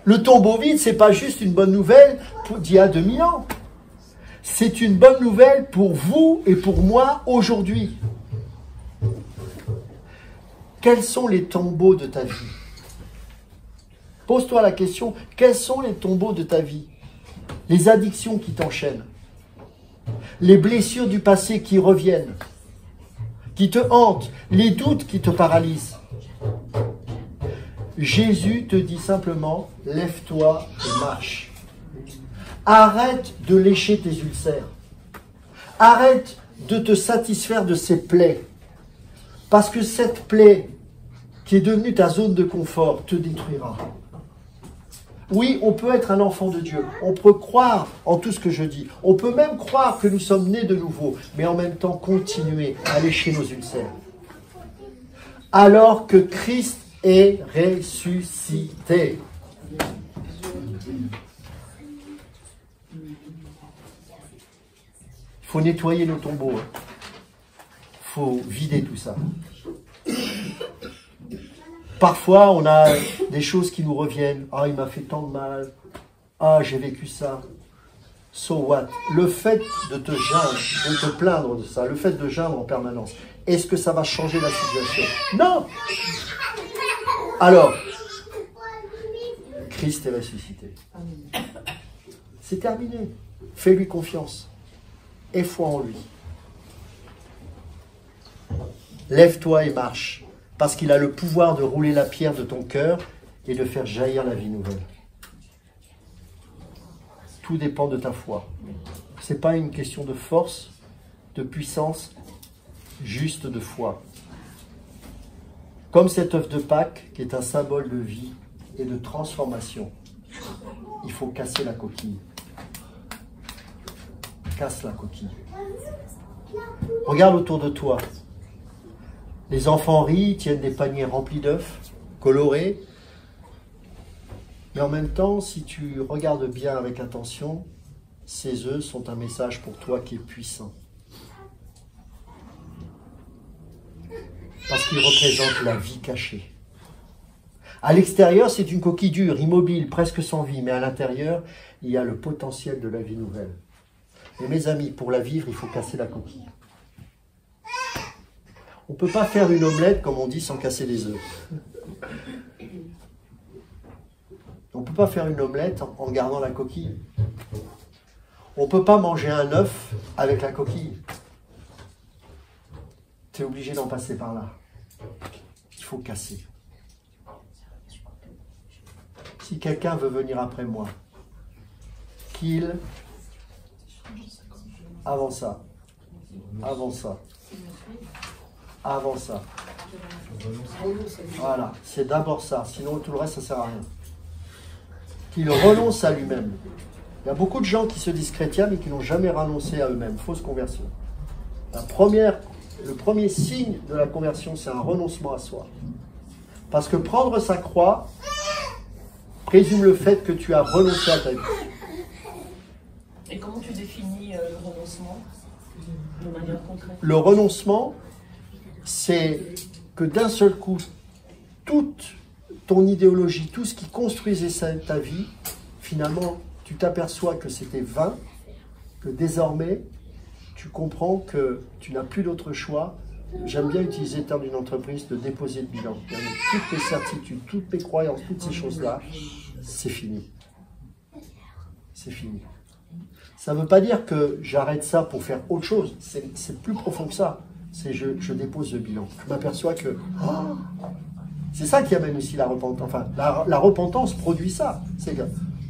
Le tombeau vide, ce n'est pas juste une bonne nouvelle d'il y a 2000 ans. C'est une bonne nouvelle pour vous et pour moi aujourd'hui. Quels sont les tombeaux de ta vie? Pose-toi la question, quels sont les tombeaux de ta vie? Les addictions qui t'enchaînent, les blessures du passé qui reviennent, qui te hantent, les doutes qui te paralysent. Jésus te dit simplement, lève-toi et marche. Arrête de lécher tes ulcères. Arrête de te satisfaire de ces plaies. Parce que cette plaie qui est devenue ta zone de confort te détruira. Oui, on peut être un enfant de Dieu. On peut croire en tout ce que je dis. On peut même croire que nous sommes nés de nouveau. Mais en même temps, continuer à lécher nos ulcères. Alors que Christ est ressuscité. Il faut nettoyer nos tombeaux. Il faut vider tout ça. Parfois, on a des choses qui nous reviennent. Ah, il m'a fait tant de mal. Ah, j'ai vécu ça. So what? Le fait de te geindre, de te plaindre de ça, le fait de geindre en permanence, est-ce que ça va changer la situation? Non. Alors, Christ est ressuscité. C'est terminé. Fais-lui confiance. Aie foi en lui. Lève-toi et marche, parce qu'il a le pouvoir de rouler la pierre de ton cœur et de faire jaillir la vie nouvelle. Tout dépend de ta foi. Ce n'est pas une question de force, de puissance, juste de foi. Comme cet œuf de Pâques, qui est un symbole de vie et de transformation, il faut casser la coquille. Casse la coquille. Regarde autour de toi. Les enfants rient, tiennent des paniers remplis d'œufs, colorés. Mais en même temps, si tu regardes bien avec attention, ces œufs sont un message pour toi qui est puissant. Parce qu'ils représentent la vie cachée. À l'extérieur, c'est une coquille dure, immobile, presque sans vie. Mais à l'intérieur, il y a le potentiel de la vie nouvelle. Et mes amis, pour la vivre, il faut casser la coquille. On ne peut pas faire une omelette, comme on dit, sans casser les œufs. On ne peut pas faire une omelette en gardant la coquille. On ne peut pas manger un œuf avec la coquille. Tu es obligé d'en passer par là. Il faut casser. Si quelqu'un veut venir après moi, qu'il avant ça, avant ça, avant ça. Voilà, c'est d'abord ça, sinon tout le reste ça ne sert à rien. Qu'il renonce à lui-même. Il y a beaucoup de gens qui se disent chrétiens mais qui n'ont jamais renoncé à eux-mêmes. Fausse conversion. Le premier signe de la conversion, c'est un renoncement à soi. Parce que prendre sa croix présume le fait que tu as renoncé à ta vie. Et comment tu définis le renoncement de manière concrète? Le renoncement, c'est que d'un seul coup, toute ton idéologie, tout ce qui construisait ta vie, finalement, tu t'aperçois que c'était vain, que désormais, tu comprends que tu n'as plus d'autre choix. J'aime bien utiliser le terme d'une entreprise de déposer le bilan. Toutes les certitudes, toutes les croyances, toutes ces choses-là, c'est fini. C'est fini. Ça ne veut pas dire que j'arrête ça pour faire autre chose. C'est plus profond que ça. C'est je dépose le bilan. Je m'aperçois que... Oh, c'est ça qui amène aussi la repentance. Enfin, la repentance produit ça. C'est que...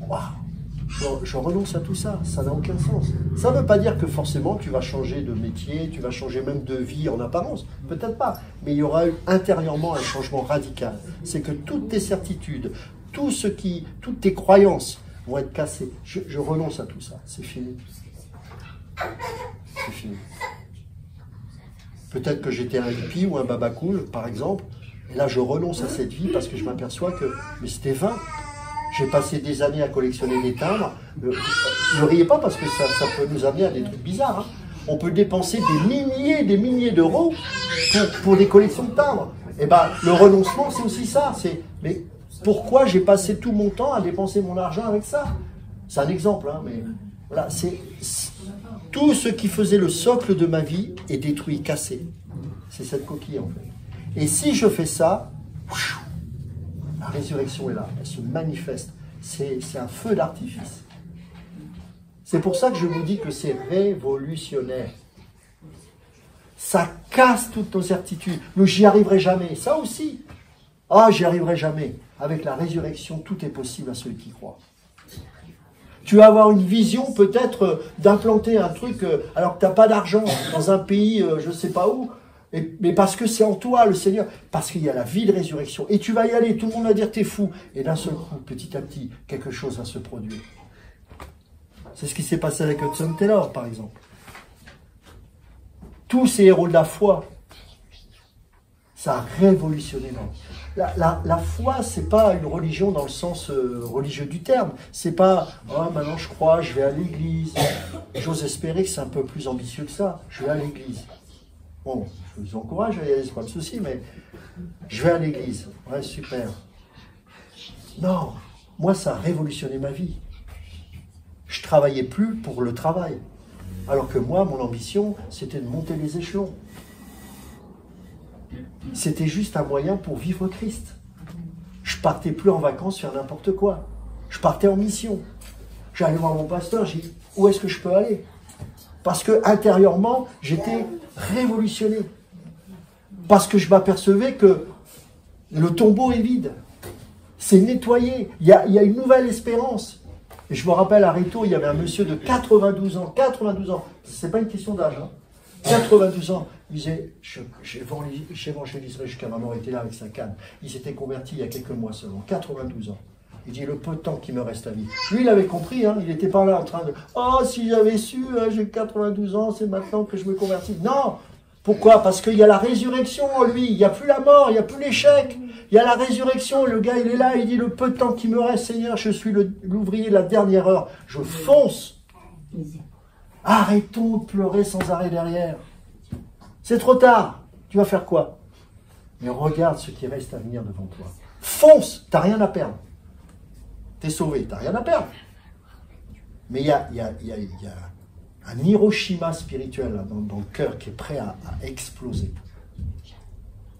Wow, je renonce à tout ça. Ça n'a aucun sens. Ça ne veut pas dire que forcément tu vas changer de métier, tu vas changer même de vie en apparence. Peut-être pas. Mais il y aura eu intérieurement un changement radical. C'est que toutes tes certitudes, toutes tes croyances vont être cassées. Je renonce à tout ça. C'est fini. C'est fini. Peut-être que j'étais un hippie ou un babacool, par exemple, et là je renonce à cette vie parce que je m'aperçois que mais c'était vain. J'ai passé des années à collectionner des timbres. Ne riez pas parce que ça peut nous amener à des trucs bizarres. Hein. On peut dépenser des milliers d'euros pour des collections de timbres. Et ben le renoncement c'est aussi ça. Mais pourquoi j'ai passé tout mon temps à dépenser mon argent avec ça? C'est un exemple, hein, mais voilà, tout ce qui faisait le socle de ma vie est détruit, cassé. C'est cette coquille en fait. Et si je fais ça, la résurrection est là, elle se manifeste. C'est un feu d'artifice. C'est pour ça que je vous dis que c'est révolutionnaire. Ça casse toutes nos certitudes. Mais j'y arriverai jamais. Ça aussi. Ah, j'y arriverai jamais. Avec la résurrection, tout est possible à celui qui croit. Tu vas avoir une vision peut-être d'implanter un truc alors que tu n'as pas d'argent dans un pays, je ne sais pas où, mais parce que c'est en toi le Seigneur, parce qu'il y a la vie de résurrection. Et tu vas y aller, tout le monde va dire t'es fou. Et d'un seul coup, petit à petit, quelque chose va se produire. C'est ce qui s'est passé avec Hudson Taylor, par exemple. Tous ces héros de la foi, ça a révolutionné l'homme. La foi, c'est pas une religion dans le sens religieux du terme. C'est pas oh, maintenant je crois, je vais à l'église. J'ose espérer que c'est un peu plus ambitieux que ça. Je vais à l'église. Bon, je vous encourage à y aller, c'est pas de souci, mais je vais à l'église. Ouais, super. Non, moi ça a révolutionné ma vie. Je travaillais plus pour le travail. Alors que moi, mon ambition, c'était de monter les échelons. C'était juste un moyen pour vivre Christ. Je partais plus en vacances faire n'importe quoi. Je partais en mission. J'allais voir mon pasteur, j'ai dit, où est-ce que je peux aller? Parce que intérieurement, j'étais révolutionné. Parce que je m'apercevais que le tombeau est vide. C'est nettoyé. Il y a une nouvelle espérance. Et je me rappelle à Réto, il y avait un monsieur de 92 ans. 92 ans. C'est pas une question d'âge. Hein. 92 ans. Il disait, j'évangéliserai jusqu'à ma mort. Il était là avec sa canne. Il s'était converti il y a quelques mois seulement. 92 ans. Il dit, le peu de temps qui me reste à vivre. Lui, il avait compris, hein, il n'était pas là en train de « Oh, si j'avais su, hein, j'ai 92 ans, c'est maintenant que je me convertis. » Non. Pourquoi? Parce qu'il y a la résurrection en lui. Il n'y a plus la mort, il n'y a plus l'échec. Il y a la résurrection. Le gars, il est là, il dit « Le peu de temps qui me reste, Seigneur, je suis l'ouvrier de la dernière heure. Je fonce. » Arrêtons de pleurer sans arrêt derrière. C'est trop tard. Tu vas faire quoi? Mais regarde ce qui reste à venir devant toi. Fonce, tu n'as rien à perdre. Tu es sauvé, tu n'as rien à perdre. Mais il y a un Hiroshima spirituel là, dans le cœur qui est prêt à exploser.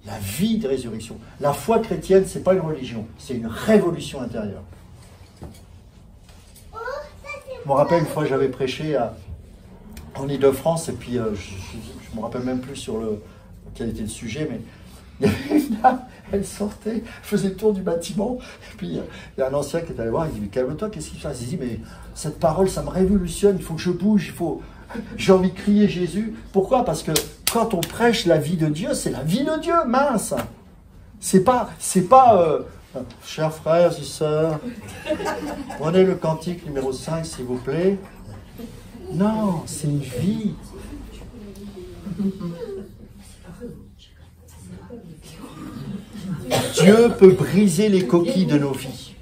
La vie de résurrection. La foi chrétienne, ce n'est pas une religion, c'est une révolution intérieure. Je me rappelle une fois, j'avais prêché en Ile-de-France, et puis je ne me rappelle même plus sur quel était le sujet, mais il y avait une dame, elle sortait, faisait le tour du bâtiment, et puis il y a un ancien qui est allé voir, il dit, mais calme-toi, qu'est-ce qu'il fait? Il dit, mais cette parole, ça me révolutionne, il faut que je bouge, j'ai envie de crier Jésus. Pourquoi? Parce que quand on prêche la vie de Dieu, c'est la vie de Dieu, mince. C'est pas chers frères et sœurs, prenez le cantique numéro 5, s'il vous plaît. Non, c'est une vie. Dieu peut briser les coquilles de nos vies.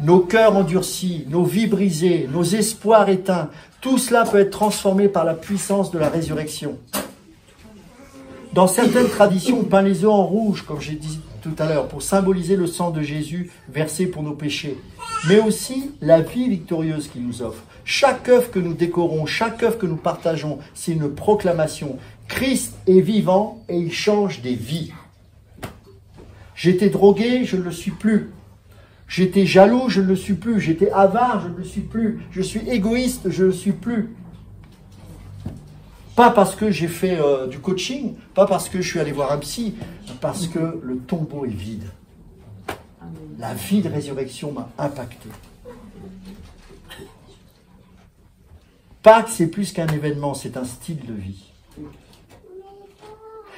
Nos cœurs endurcis, nos vies brisées, nos espoirs éteints, tout cela peut être transformé par la puissance de la résurrection. Dans certaines traditions, on peint les œufs en rouge, comme j'ai dit tout à l'heure, pour symboliser le sang de Jésus versé pour nos péchés, mais aussi la vie victorieuse qu'il nous offre. Chaque œuvre que nous décorons, chaque œuvre que nous partageons, c'est une proclamation. Christ est vivant et il change des vies. J'étais drogué, je ne le suis plus. J'étais jaloux, je ne le suis plus. J'étais avare, je ne le suis plus. Je suis égoïste, je ne le suis plus. Pas parce que j'ai fait du coaching, pas parce que je suis allé voir un psy, parce que le tombeau est vide. La vie de résurrection m'a impacté. Pâques, c'est plus qu'un événement, c'est un style de vie.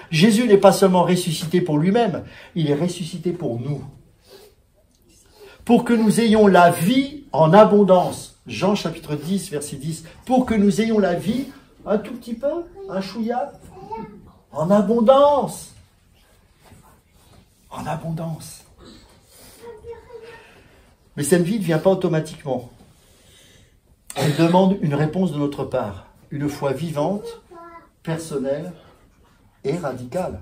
Jésus n'est pas seulement ressuscité pour lui-même, il est ressuscité pour nous. Pour que nous ayons la vie en abondance. Jean chapitre 10, verset 10. Pour que nous ayons la vie, un tout petit peu, un chouïa, en abondance. En abondance. Mais cette vie ne vient pas automatiquement. Elle demande une réponse de notre part. Une foi vivante, personnelle et radicale.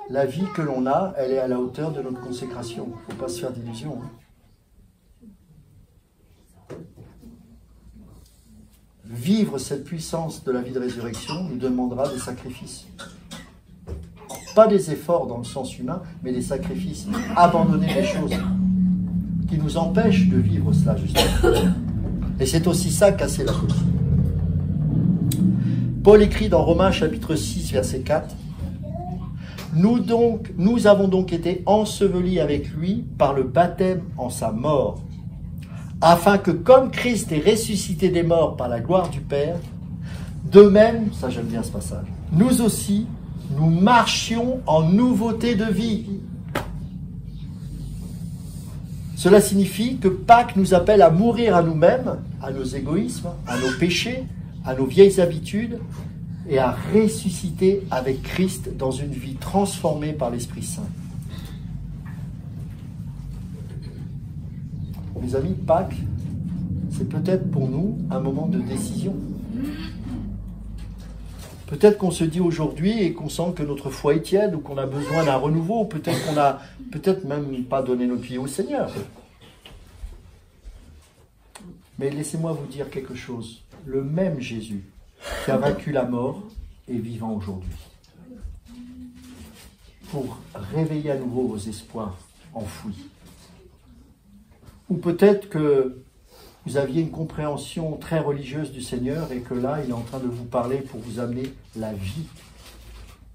La vie que l'on a, elle est à la hauteur de notre consécration. Il ne faut pas se faire d'illusions. Vivre cette puissance de la vie de résurrection nous demandera des sacrifices. Pas des efforts dans le sens humain, mais des sacrifices. Abandonner les choses qui nous empêchent de vivre cela, justement. Et c'est aussi ça, casser la coquille. Paul écrit dans Romains chapitre 6, verset 4. Nous avons donc été ensevelis avec lui par le baptême en sa mort, afin que comme Christ est ressuscité des morts par la gloire du Père, de même, ça j'aime bien ce passage, nous aussi, nous marchions en nouveauté de vie. Cela signifie que Pâques nous appelle à mourir à nous-mêmes, à nos égoïsmes, à nos péchés, à nos vieilles habitudes, et à ressusciter avec Christ dans une vie transformée par l'Esprit Saint. Mes amis, Pâques, c'est peut-être pour nous un moment de décision. Peut-être qu'on se dit aujourd'hui et qu'on sent que notre foi est tiède ou qu'on a besoin d'un renouveau, peut-être qu'on n'a même pas donné nos pieds au Seigneur. Mais laissez-moi vous dire quelque chose. Le même Jésus qui a vaincu la mort, est vivant aujourd'hui. Pour réveiller à nouveau vos espoirs enfouis. Ou peut-être que vous aviez une compréhension très religieuse du Seigneur et que là, il est en train de vous parler pour vous amener la vie,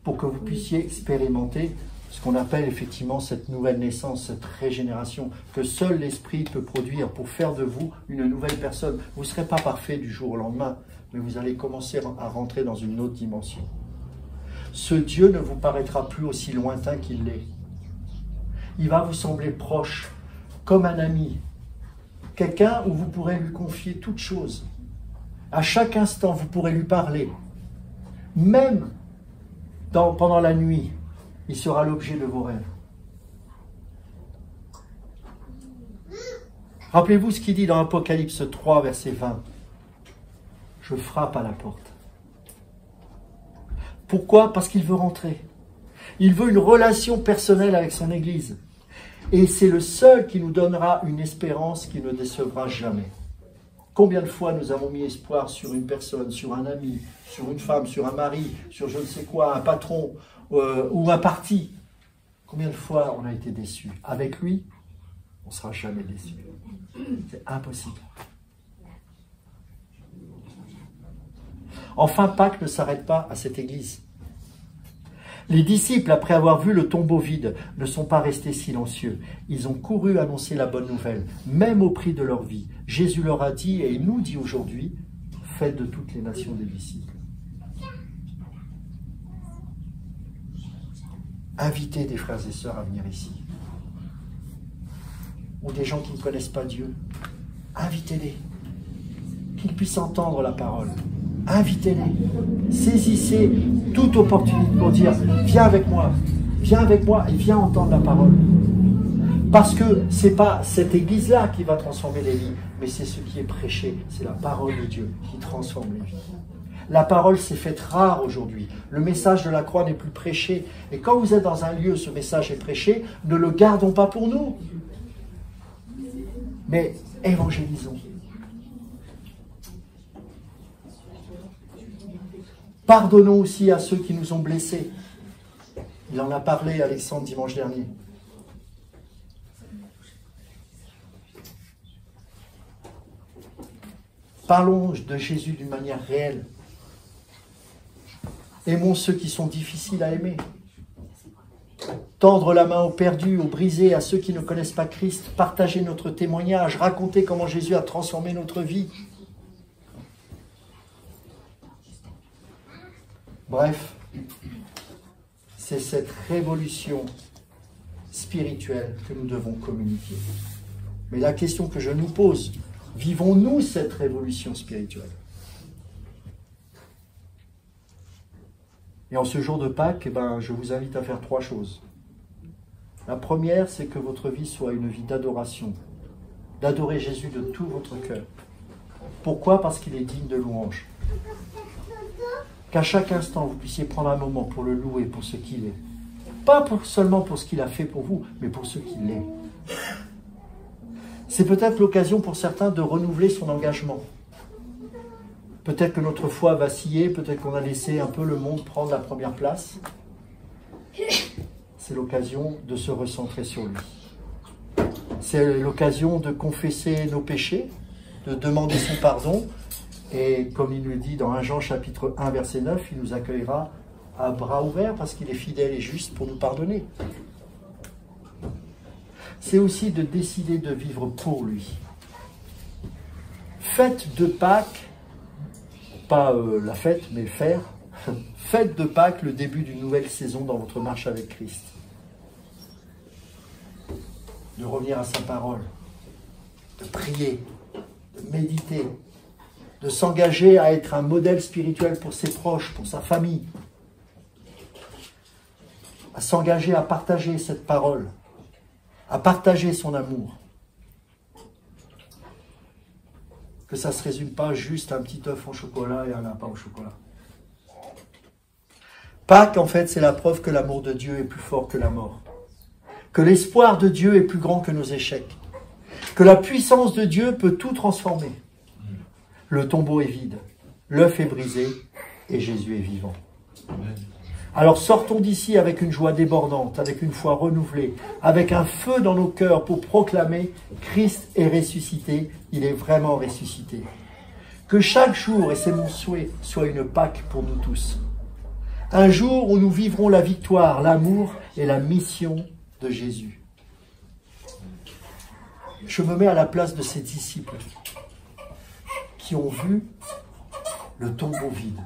pour que vous puissiez expérimenter ce qu'on appelle effectivement cette nouvelle naissance, cette régénération, que seul l'Esprit peut produire pour faire de vous une nouvelle personne. Vous ne serez pas parfait du jour au lendemain, mais vous allez commencer à rentrer dans une autre dimension. Ce Dieu ne vous paraîtra plus aussi lointain qu'il l'est. Il va vous sembler proche, comme un ami, quelqu'un où vous pourrez lui confier toute chose. À chaque instant, vous pourrez lui parler. Même pendant la nuit, il sera l'objet de vos rêves. Rappelez-vous ce qu'il dit dans Apocalypse 3, verset 20. « Je frappe à la porte. » Pourquoi? Parce qu'il veut rentrer. Il veut une relation personnelle avec son Église. Et c'est le seul qui nous donnera une espérance qui ne décevra jamais. Combien de fois nous avons mis espoir sur une personne, sur un ami, sur une femme, sur un mari, sur je ne sais quoi, un patron ou un parti. Combien de fois on a été déçus? Avec lui, on ne sera jamais déçu. C'est impossible. Enfin, Pâques ne s'arrête pas à cette église. Les disciples, après avoir vu le tombeau vide, ne sont pas restés silencieux. Ils ont couru annoncer la bonne nouvelle, même au prix de leur vie. Jésus leur a dit, et il nous dit aujourd'hui, faites de toutes les nations des disciples. Invitez des frères et sœurs à venir ici. Ou des gens qui ne connaissent pas Dieu. Invitez-les. Qu'ils puissent entendre la parole. Invitez-les. Saisissez toute opportunité pour dire, viens avec moi et viens entendre la parole. Parce que ce n'est pas cette église-là qui va transformer les vies, mais c'est ce qui est prêché. C'est la parole de Dieu qui transforme les vies. La parole s'est faite rare aujourd'hui. Le message de la croix n'est plus prêché. Et quand vous êtes dans un lieu, ce message est prêché, ne le gardons pas pour nous. Mais évangélisons. Pardonnons aussi à ceux qui nous ont blessés. Il en a parlé, Alexandre, dimanche dernier. Parlons de Jésus d'une manière réelle. Aimons ceux qui sont difficiles à aimer. Tendre la main aux perdus, aux brisés, à ceux qui ne connaissent pas Christ. Partager notre témoignage, raconter comment Jésus a transformé notre vie. Bref, c'est cette révolution spirituelle que nous devons communiquer. Mais la question que je nous pose, vivons-nous cette révolution spirituelle? Et en ce jour de Pâques, je vous invite à faire 3 choses. La première, c'est que votre vie soit une vie d'adoration, d'adorer Jésus de tout votre cœur. Pourquoi? Parce qu'il est digne de louange. Qu'à chaque instant, vous puissiez prendre un moment pour le louer pour ce qu'il est. Pas seulement pour ce qu'il a fait pour vous, mais pour ce qu'il est. C'est peut-être l'occasion pour certains de renouveler son engagement. Peut-être que notre foi a vacillé, peut-être qu'on a laissé un peu le monde prendre la première place. C'est l'occasion de se recentrer sur lui. C'est l'occasion de confesser nos péchés, de demander son pardon. Et comme il nous dit dans 1 Jean chapitre 1 verset 9, il nous accueillera à bras ouverts parce qu'il est fidèle et juste pour nous pardonner. C'est aussi de décider de vivre pour lui. Faites de Pâques, pas la fête, mais faire. Faites de Pâques le début d'une nouvelle saison dans votre marche avec Christ. De revenir à sa parole, de prier, de méditer, de s'engager à être un modèle spirituel pour ses proches, pour sa famille, à s'engager à partager cette parole, à partager son amour. Que ça ne se résume pas juste à un petit œuf au chocolat et un lapin au chocolat. Pâques, en fait, c'est la preuve que l'amour de Dieu est plus fort que la mort. Que l'espoir de Dieu est plus grand que nos échecs. Que la puissance de Dieu peut tout transformer. Le tombeau est vide, l'œuf est brisé et Jésus est vivant. Alors sortons d'ici avec une joie débordante, avec une foi renouvelée, avec un feu dans nos cœurs pour proclamer Christ est ressuscité, il est vraiment ressuscité. Que chaque jour, et c'est mon souhait, soit une Pâque pour nous tous. Un jour où nous vivrons la victoire, l'amour et la mission de Jésus. Je me mets à la place de ces disciples qui ont vu le tombeau vide.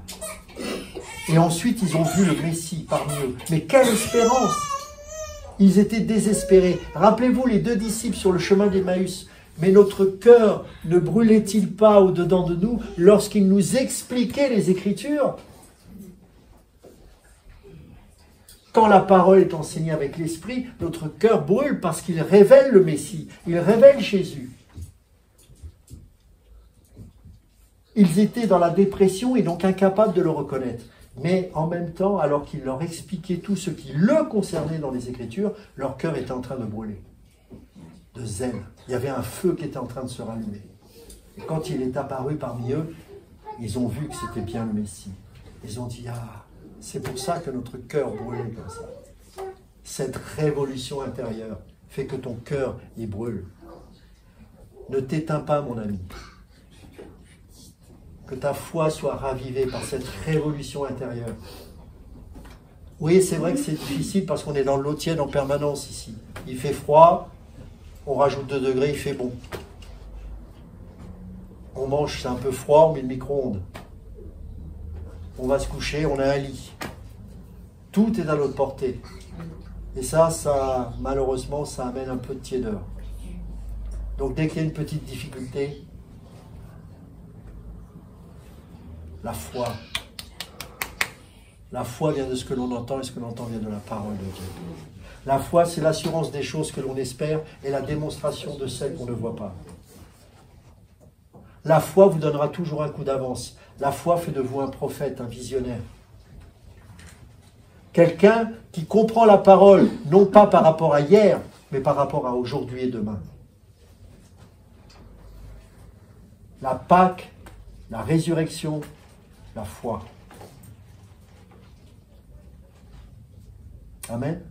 Et ensuite, ils ont vu le Messie parmi eux. Mais quelle espérance! Ils étaient désespérés. Rappelez-vous les 2 disciples sur le chemin d'Emmaüs. Mais notre cœur ne brûlait-il pas au-dedans de nous lorsqu'il nous expliquait les Écritures? Quand la parole est enseignée avec l'Esprit, notre cœur brûle parce qu'il révèle le Messie, il révèle Jésus. Ils étaient dans la dépression et donc incapables de le reconnaître. Mais en même temps, alors qu'il leur expliquait tout ce qui le concernait dans les Écritures, leur cœur était en train de brûler. De zèle. Il y avait un feu qui était en train de se rallumer. Et quand il est apparu parmi eux, ils ont vu que c'était bien le Messie. Ils ont dit, ah, c'est pour ça que notre cœur brûlait comme ça. Cette révolution intérieure fait que ton cœur y brûle. Ne t'éteins pas, mon ami. Que ta foi soit ravivée par cette révolution intérieure. Oui, c'est vrai que c'est difficile parce qu'on est dans l'eau tiède en permanence ici. Il fait froid, on rajoute 2 degrés, il fait bon. On mange, c'est un peu froid, on met le micro-ondes. On va se coucher, on a un lit. Tout est à notre portée. Et ça, malheureusement, ça amène un peu de tiédeur. Donc dès qu'il y a une petite difficulté, la foi vient de ce que l'on entend et ce que l'on entend vient de la parole de Dieu. La foi, c'est l'assurance des choses que l'on espère et la démonstration de celles qu'on ne voit pas. La foi vous donnera toujours un coup d'avance. La foi fait de vous un prophète, un visionnaire. Quelqu'un qui comprend la parole, non pas par rapport à hier, mais par rapport à aujourd'hui et demain. La Pâque, la résurrection, la foi. Amen.